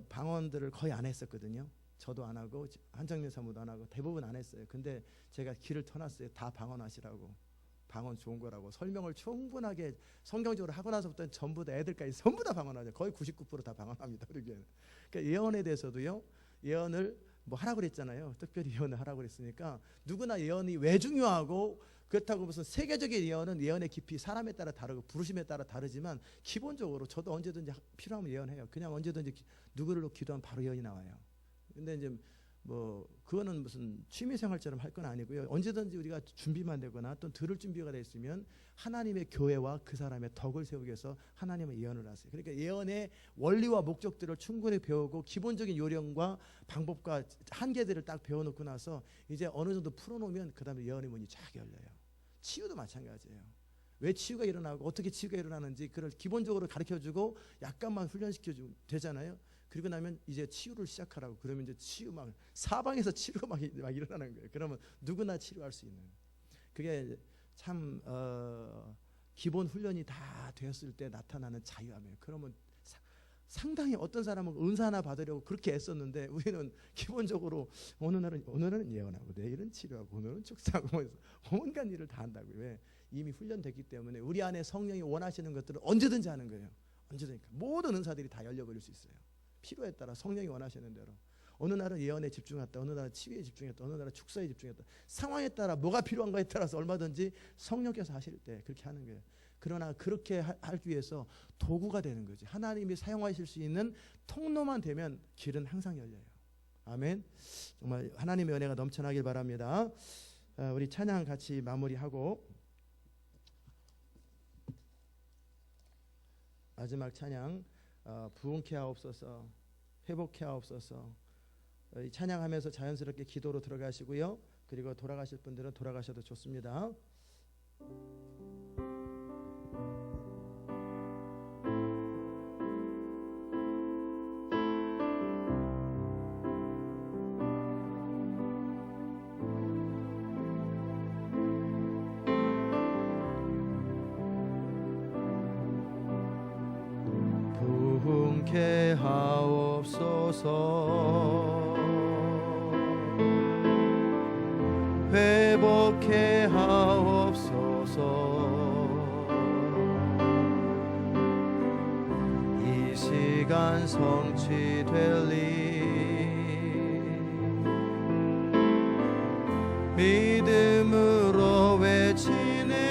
방언들을 거의 안 했었거든요. 저도 안 하고 한정민 사모도 안 하고 대부분 안 했어요. 근데 제가 길을 터놨어요. 다 방언하시라고. 방언 좋은 거라고 설명을 충분하게 성경적으로 하고 나서부터는 전부 다 애들까지 전부 다 방언하죠. 거의 99% 다 방언합니다. 우리 교회는. 그러니까 예언에 대해서도요. 예언을 뭐 하라고 그랬잖아요. 특별히 예언을 하라고 그랬으니까 누구나 예언이 왜 중요하고 그렇다고 무슨 세계적인 예언은 예언의 깊이 사람에 따라 다르고 부르심에 따라 다르지만 기본적으로 저도 언제든지 필요하면 예언해요. 그냥 언제든지 누구를 기도하면 바로 예언이 나와요. 근데 이제 뭐 그거는 무슨 취미생활처럼 할 건 아니고요. 언제든지 우리가 준비만 되거나 또 들을 준비가 돼 있으면 하나님의 교회와 그 사람의 덕을 세우기 위해서 하나님은 예언을 하세요. 그러니까 예언의 원리와 목적들을 충분히 배우고 기본적인 요령과 방법과 한계들을 딱 배워놓고 나서 이제 어느 정도 풀어놓으면 그 다음에 예언의 문이 쫙 열려요. 치유도 마찬가지예요. 왜 치유가 일어나고 어떻게 치유가 일어나는지 그걸 기본적으로 가르쳐주고 약간만 훈련시켜주면 되잖아요. 그리고 나면 이제 치유를 시작하라고. 그러면 이제 치유 막 사방에서 치료가 막 일어나는 거예요. 그러면 누구나 치료할 수 있는. 그게 참 기본 훈련이 다 되었을 때 나타나는 자유함이에요. 그러면 상당히 어떤 사람은 은사 하나 받으려고 그렇게 애썼는데 우리는 기본적으로 어느 날은 예언하고 내일은 치료하고 오늘은 축사하고 온갖 일을 다 한다고요. 왜? 이미 훈련됐기 때문에 우리 안에 성령이 원하시는 것들을 언제든지 하는 거예요. 언제든지 모든 은사들이 다 열려버릴 수 있어요. 필요에 따라 성령이 원하시는 대로. 어느 날은 예언에 집중했다, 어느 날은 치유에 집중했다, 어느 날은 축사에 집중했다. 상황에 따라 뭐가 필요한가에 따라서 얼마든지 성령께서 하실 때 그렇게 하는 거예요. 그러나 그렇게 하기 위해서 도구가 되는 거지. 하나님이 사용하실 수 있는 통로만 되면 길은 항상 열려요. 아멘. 정말 하나님의 은혜가 넘쳐나길 바랍니다. 우리 찬양 같이 마무리하고 마지막 찬양 부흥케 하옵소서, 회복케 하옵소서. 찬양하면서 자연스럽게 기도로 들어가시고요. 그리고 돌아가실 분들은 돌아가셔도 좋습니다. 부흥케 하옵소서, 회복케 하옵소서. 이 시간 성취되리 믿음으로 외치네.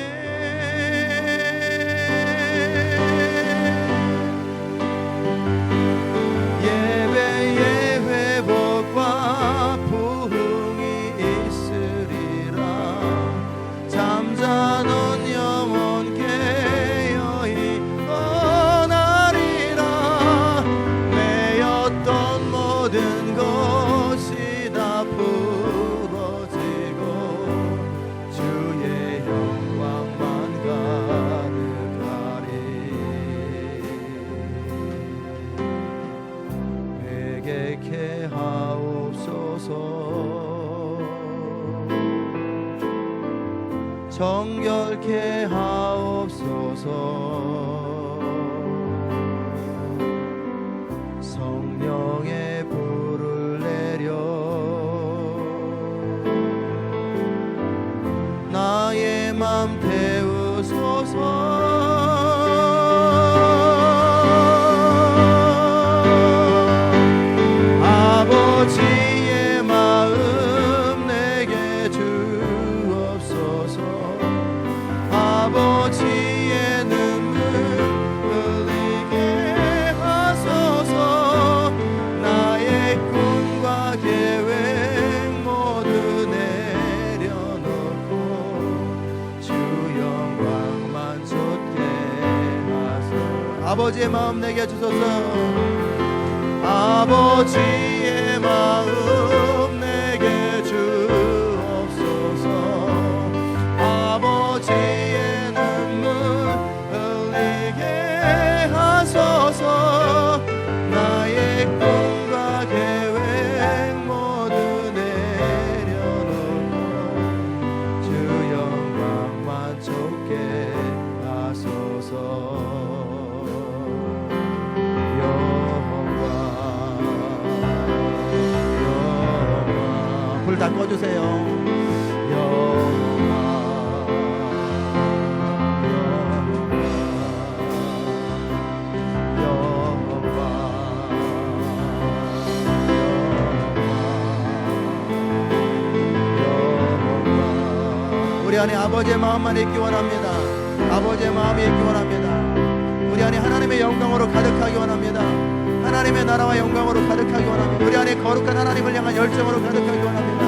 정결케 하옵소서. 성령의 불을 내려 나의 맘 태우소서. 아버지의 마음 내게 주옵소서. 아버지의 눈물 흘리게 하소서. 나의 꿈과 계획 모두 내려놓고 주 영광만 좇게 하소서. 아버지의 마음 내게 주소서. 아버지의 마음 내게 주옵소서. 아버지의 눈물 흘리게 하소서. 나의 꿈과 계획 모두 내려놓고 주 영광만 좇게 하소서. 불 다 꺼주세요. 우리 안에 아버지의 마음만 있기 원합니다. 아버지의 마음이 있기 원합니다. 우리 안에 하나님의 영광으로 가득하기 원합니다. 하나님의 나라와 영광으로 가득하기 원합니다. 우리 안에 거룩한 하나님을 향한 열정으로 가득하기 원합니다.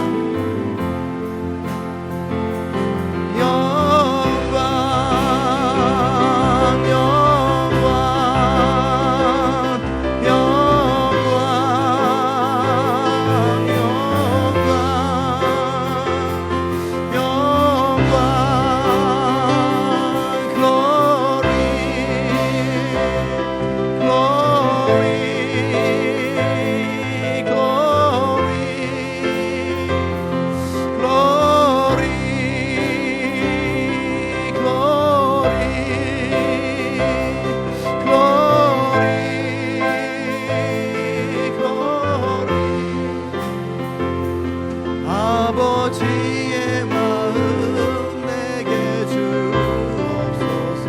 아버지의 마음 내게 주옵소서.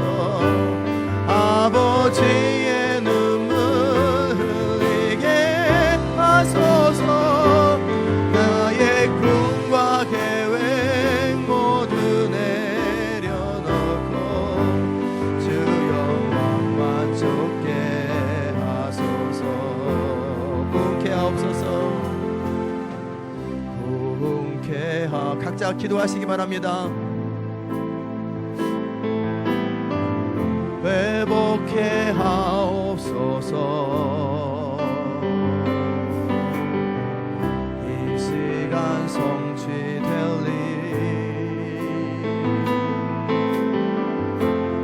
아버지의 눈물 흘리게 하소서. 나의 꿈과 계획 모두 내려놓고 주 영광만 쫓게 하소서. 부흥케 하옵소서. 각자 기도하시기 바랍니다. 회복해 하옵소서. 이 시간 성취될 일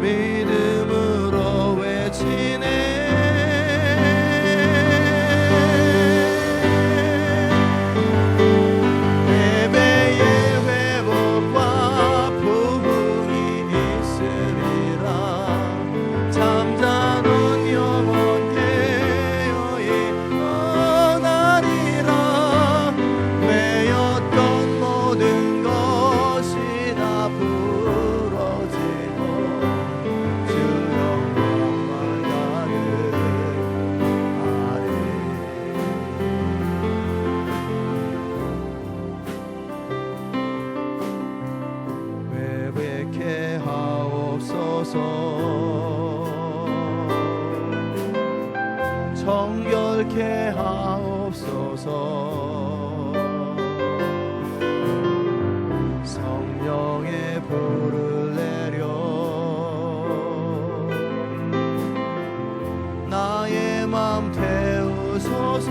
믿음으로 외치네. 정결케 하옵소서. 성령의 불을 내려 나의 맘 태우소서.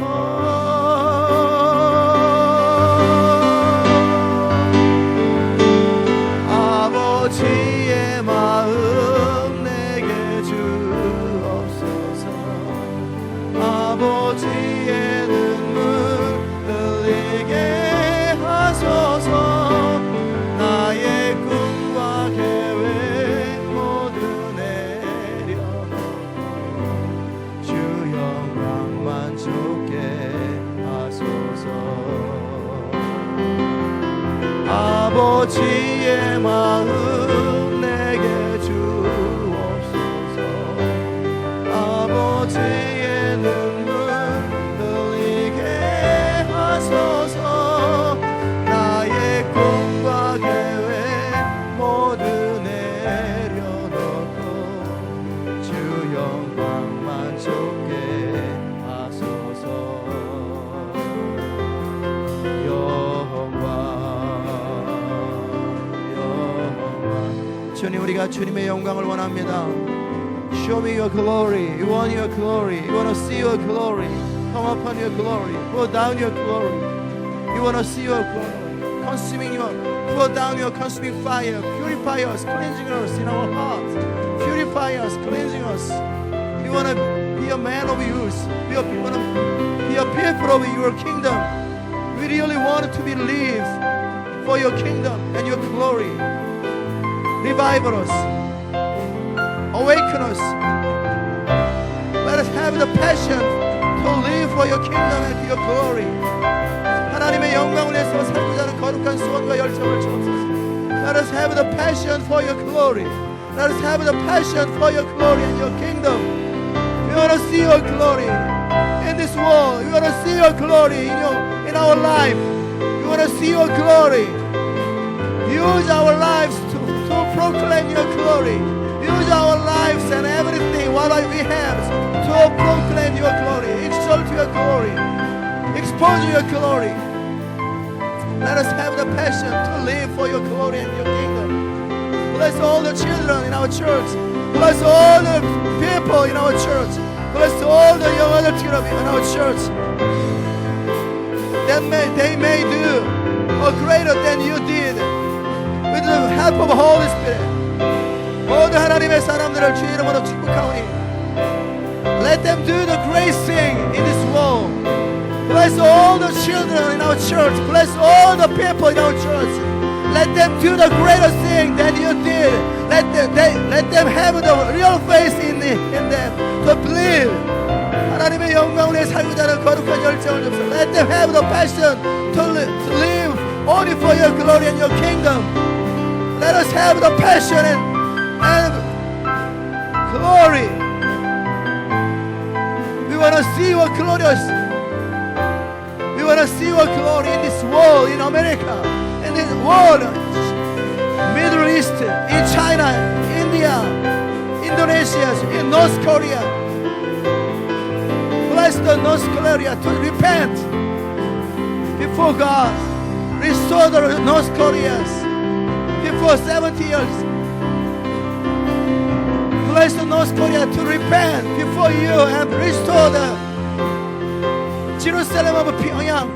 아버지의 마음 내게 주옵소서. 아버지의 눈물 흘리게 하소서. 나의 꿈과 계획 모두 내려놓고 주 영광만 쫓게 하소서. 아버지의 마음 내게 주옵소서. 아버지의 눈물 흘리게 하소서. 나의 꿈과 계획 모두 내려놓고 주 영광만 쫓게 하소서. 영광 주님, 우리가 주님의 영광을 원합니다. Show me your glory. We want your glory. We want to see your glory. Come upon your glory. Pour down your glory. We want to see your glory. Consuming your, pour down your consuming fire. Purify us, cleansing us in our hearts. Purify us, cleansing us. We want to be a man of yours. We want to be a people of your kingdom. We really want to be lived for your kingdom and your glory. Revive us. Awaken us. Let us have the passion to live for your kingdom and your glory. 하나님의 영광을 위해서 살고자 하는 거룩한 소원과 열정을 주옵소서. Let us have the passion for your glory. Let us have the passion for your glory and your kingdom. We want to see your glory in this world. We want to see your glory in our life. We want to see your glory. Use our lives to proclaim your glory. Use our lives and everything, what we have, to proclaim your glory, exalt your glory, expose your glory. Let us have the passion to live for your glory and your kingdom. Bless all the children in our church. Bless all the people in our church. Bless all the young adults in our church. That they may do greater than you did with the help of Holy Spirit. 모든 하나님의 사람들을 주 이름으로 축복하오니 let them do the great thing in this world. Bless all the children in our church. Bless all the people in our church. Let them do the greater thing that you did. Let them have the real faith in them to believe. 하나님의 영광을 위해 살고자 하는 거룩한 열정을 주옵소서. Let them have the passion to live only for your glory and your kingdom. Let us have the passion and glory. We want to see your glorious. We want to see your glory in this world, in America, in this world, Middle East, in China, India, Indonesia, in North Korea. Bless the North Korea to repent before God. Restore the North Koreans before 70 years. Bless the North Korea to repent before you and restore the Jerusalem of Pyongyang.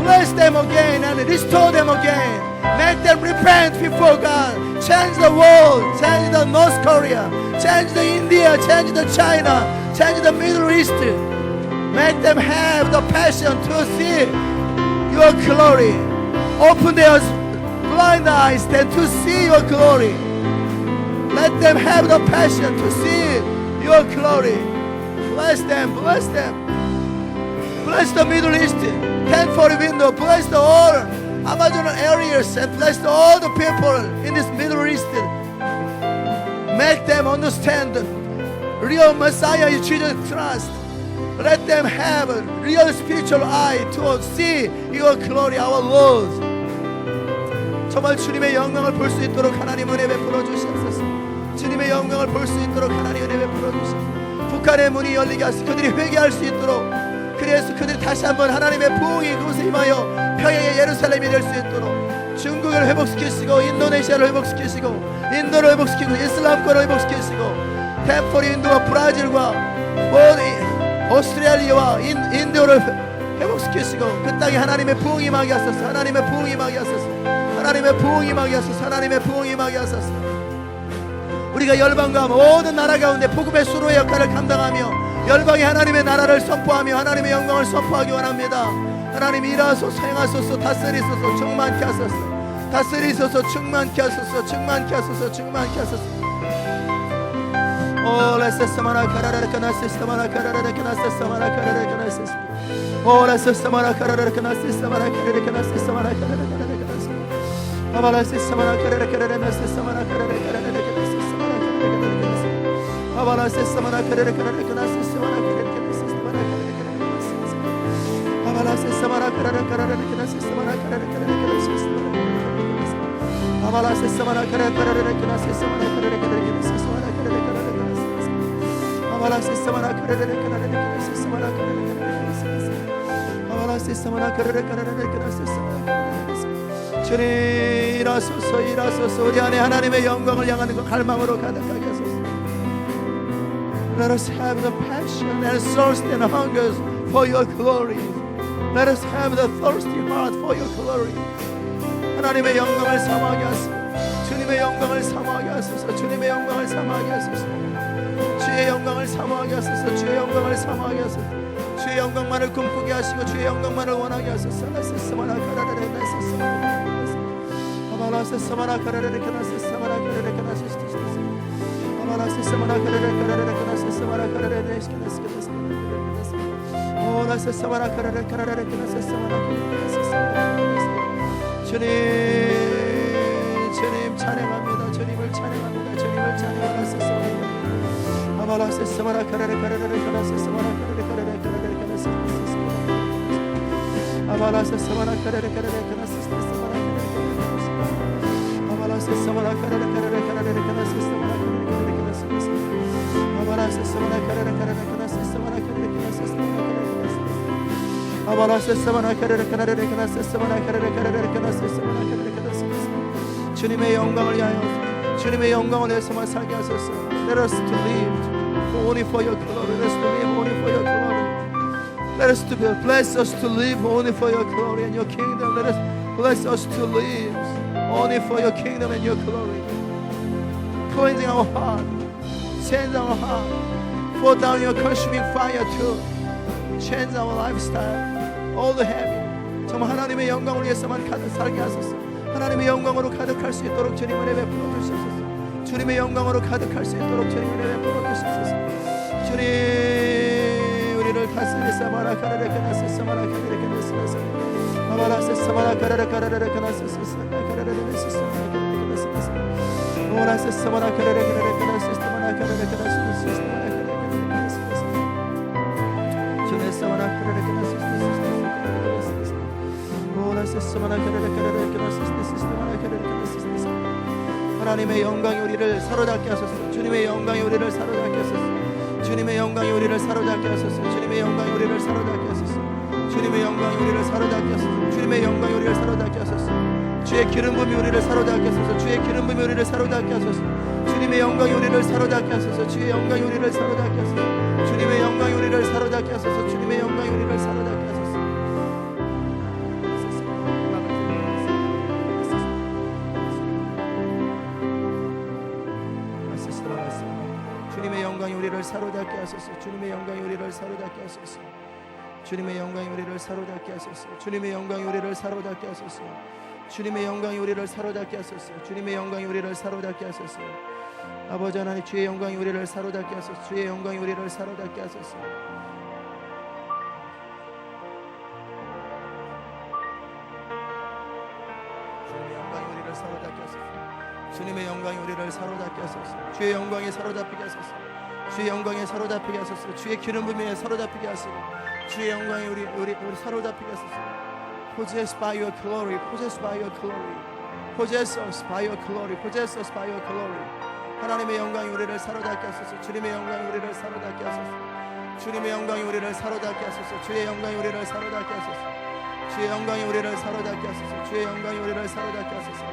Bless them again and restore them again. Make them repent before God. Change the world. Change the North Korea. Change the India. Change the China. Change the Middle East. Make them have the passion to see your glory. Open their blind eyes then to see your glory. Let them have the passion to see your glory. Bless them. Bless them. Bless the Middle East. 1040 window. Bless the all Amazon areas and bless all the people in this Middle East. Make them understand the real Messiah is Jesus Christ. Let them have a real spiritual eye to see your glory, our Lord. 정말 주님의 영광을 볼 수 있도록 하나님 은혜 베풀어 주시옵소서. 주님의 영광을 볼 수 있도록 하나님 은혜 베풀어 주시옵소서. 북한의 문이 열리게 하시고 그들이 회개할 수 있도록, 그래서 그들이 다시 한번 하나님의 부흥이 그곳에 임하여 평양의 예루살렘이 될 수 있도록 중국을 회복시키시고 인도네시아를 회복시키시고 인도를 회복시키고 이슬람권을 회복시키시고 템포리 인도와 브라질과 오스트레일리아와 인도를 회복시키시고 그 땅에 하나님의 부흥이 임하게 하소서. 하나님의 부흥이 임하게 하소서. 하나님의 부흥이 임하게 하소서. 하나님의 부흥이 임하게 하소서. 우리가 열방과 모든 나라 가운데 복음의 수로의 역할을 감당하며 열방에 하나님의 나라를 선포하며 하나님의 영광을 선포하기 원합니다. 하나님 일하소서, 행하소서, 다스리소서, 충만케 하소서. 다스리소서, 충만케 하소서. 충만케 하소서. 충만케 하소서. Ola sesamana karara kana sesamana karara kana sesamana karara kana sesamana. Ola sesamana karara kana sesamana karara kana sesamana karara kana sesamana. Abala sesamana karara kana sesamana karara kana sesamana karara. Abala sesamana karara kana sesamana karara kana sesamana karara. Abala sesamana karara kana sesamana karara kana sesamana. Abala sesamana karara kana sesamana karara kana sesamana. Abala sesamana karara kana sesamana karara. Abala sesamana karara kana sesamana karara. 주님 일하소서, 일하소서. 우리 안에 하나님의 영광을 향하는 그 갈망으로 가득하게 하소서. Let us have the passion and thirst and hunger for your glory. Let us have the thirsty heart for your glory. 하나님의 영광을 사모하게 하소서. 주님의 영광을 사모하게 하소서. 주님의 영광을 사모하게 하소서. 주의 영광을 사모하게 하소서. 주의 영광을 사모하게 하소서. 주의 영광만을 꿈꾸게 하시고 주의 영광만을 원하게 하소서. 나세스마나 카라레 나세스마나 아바라세스마나 카라레 나세스마나 카라레 나세스마나 아바라세스마나 카라레 나세스마나 카라레 나세스마나 오라세스마나 카라레 나세스마나 주님 찬양합니다. 주님을 찬양합니다. 주님을 찬양하소서. 아바라 세스마라 카라레 카라 세스마라 카라레 카라 세스마라 아바라 세스마라 카라레 카라 세스마라 아바라 세스마라 카라레 카라 세스마라 주님의 영광을 위하여 주님의 영광을 위해서만 살게 하소서. Let us to live only for your glory. Let us to live only for your glory. Let us to be bless us to live only for your glory and your kingdom. Let us bless us to live only for your kingdom and your glory. Cleansing our heart, change our heart. Pour down your consuming fire to change our lifestyle. All the habit. 정말 하나님의 영광을 위해서만 살게 하소서. 하나님의 영광으로 가득할 수 있도록 주님 은혜 베풀어 주시옵소서. 주님의 영광으로 가득할 수 있도록 주님 은혜 베풀어 주시옵소서. 주님 우리를 다스리사 마라카레레 그나스사 마라카레레 그나스사 마라세사 마라카레레 카레레 그나스사 카레레레 그나스사 그나스사 오라세사 마라카레레 그나스사 마라카레레 그나스사 그나스사 주네사 마라카레레 그나스사 하나님의 영광이 우리를 사로잡게 하소서. 주님의 영광이 우리를 사로잡게 하소서. 주님의 영광이 우리를 사로잡게 하소서. 주님의 영광이 우리를 사로잡게 하소서. 주님의 영광이 우리를 사로잡게 하소서. 주님의 영광이 우리를 사로잡게 하소서. 주의 기름 부음이 우리를 사로잡게 하소서. 주의 기름 부음이 우리를 사로잡게 하소서. 주님의 영광이 우리를 사로잡게 하소서. 주의 영광이 우리를 사로잡게 하소서. 주님의 영광이 우리를 사로잡게 하소서. 주님의 영광이 우리를 사로잡게 하소서. 주님의 영광이 우리를 사로잡게 하소서. 주님의 영광이 우리를 사로잡게 하소서. 주님의 영광이 우리를 사로잡게 하소서. 주님의 영광이 우리를 사로잡게 하소서. 주님의 영광이 우리를 사로잡게 하소서. 주님의 영광이 우리를 사로잡게 하소서. 아버지 하나님 주의 영광이 우리를 사로잡게 하소서. 주의 영광이 우리를 사로잡게 하소서. 주님의 영광이 우리를 사로잡게 하소서. 주의 영광이 사로잡히게 하소서. 주의 영광에 사로잡히게 하소서. 주의 기름 부음에 사로잡히게 하소서. 주의 영광이 우리 사로잡히게 하소서. Possess by your glory. Possess by your glory. Possess us by your glory. Possess us by your glory. 하나님의 영광이 우리를 사로잡게 하소서. 주님의 영광이 우리를 사로잡게 하소서. 주님의 영광이 우리를 사로잡게 하소서. 주의 영광이 우리를 사로잡게 하소서. 주의 영광이 우리를 사로잡게 하소서. 주의 영광이 우리를 사로잡게 하소서.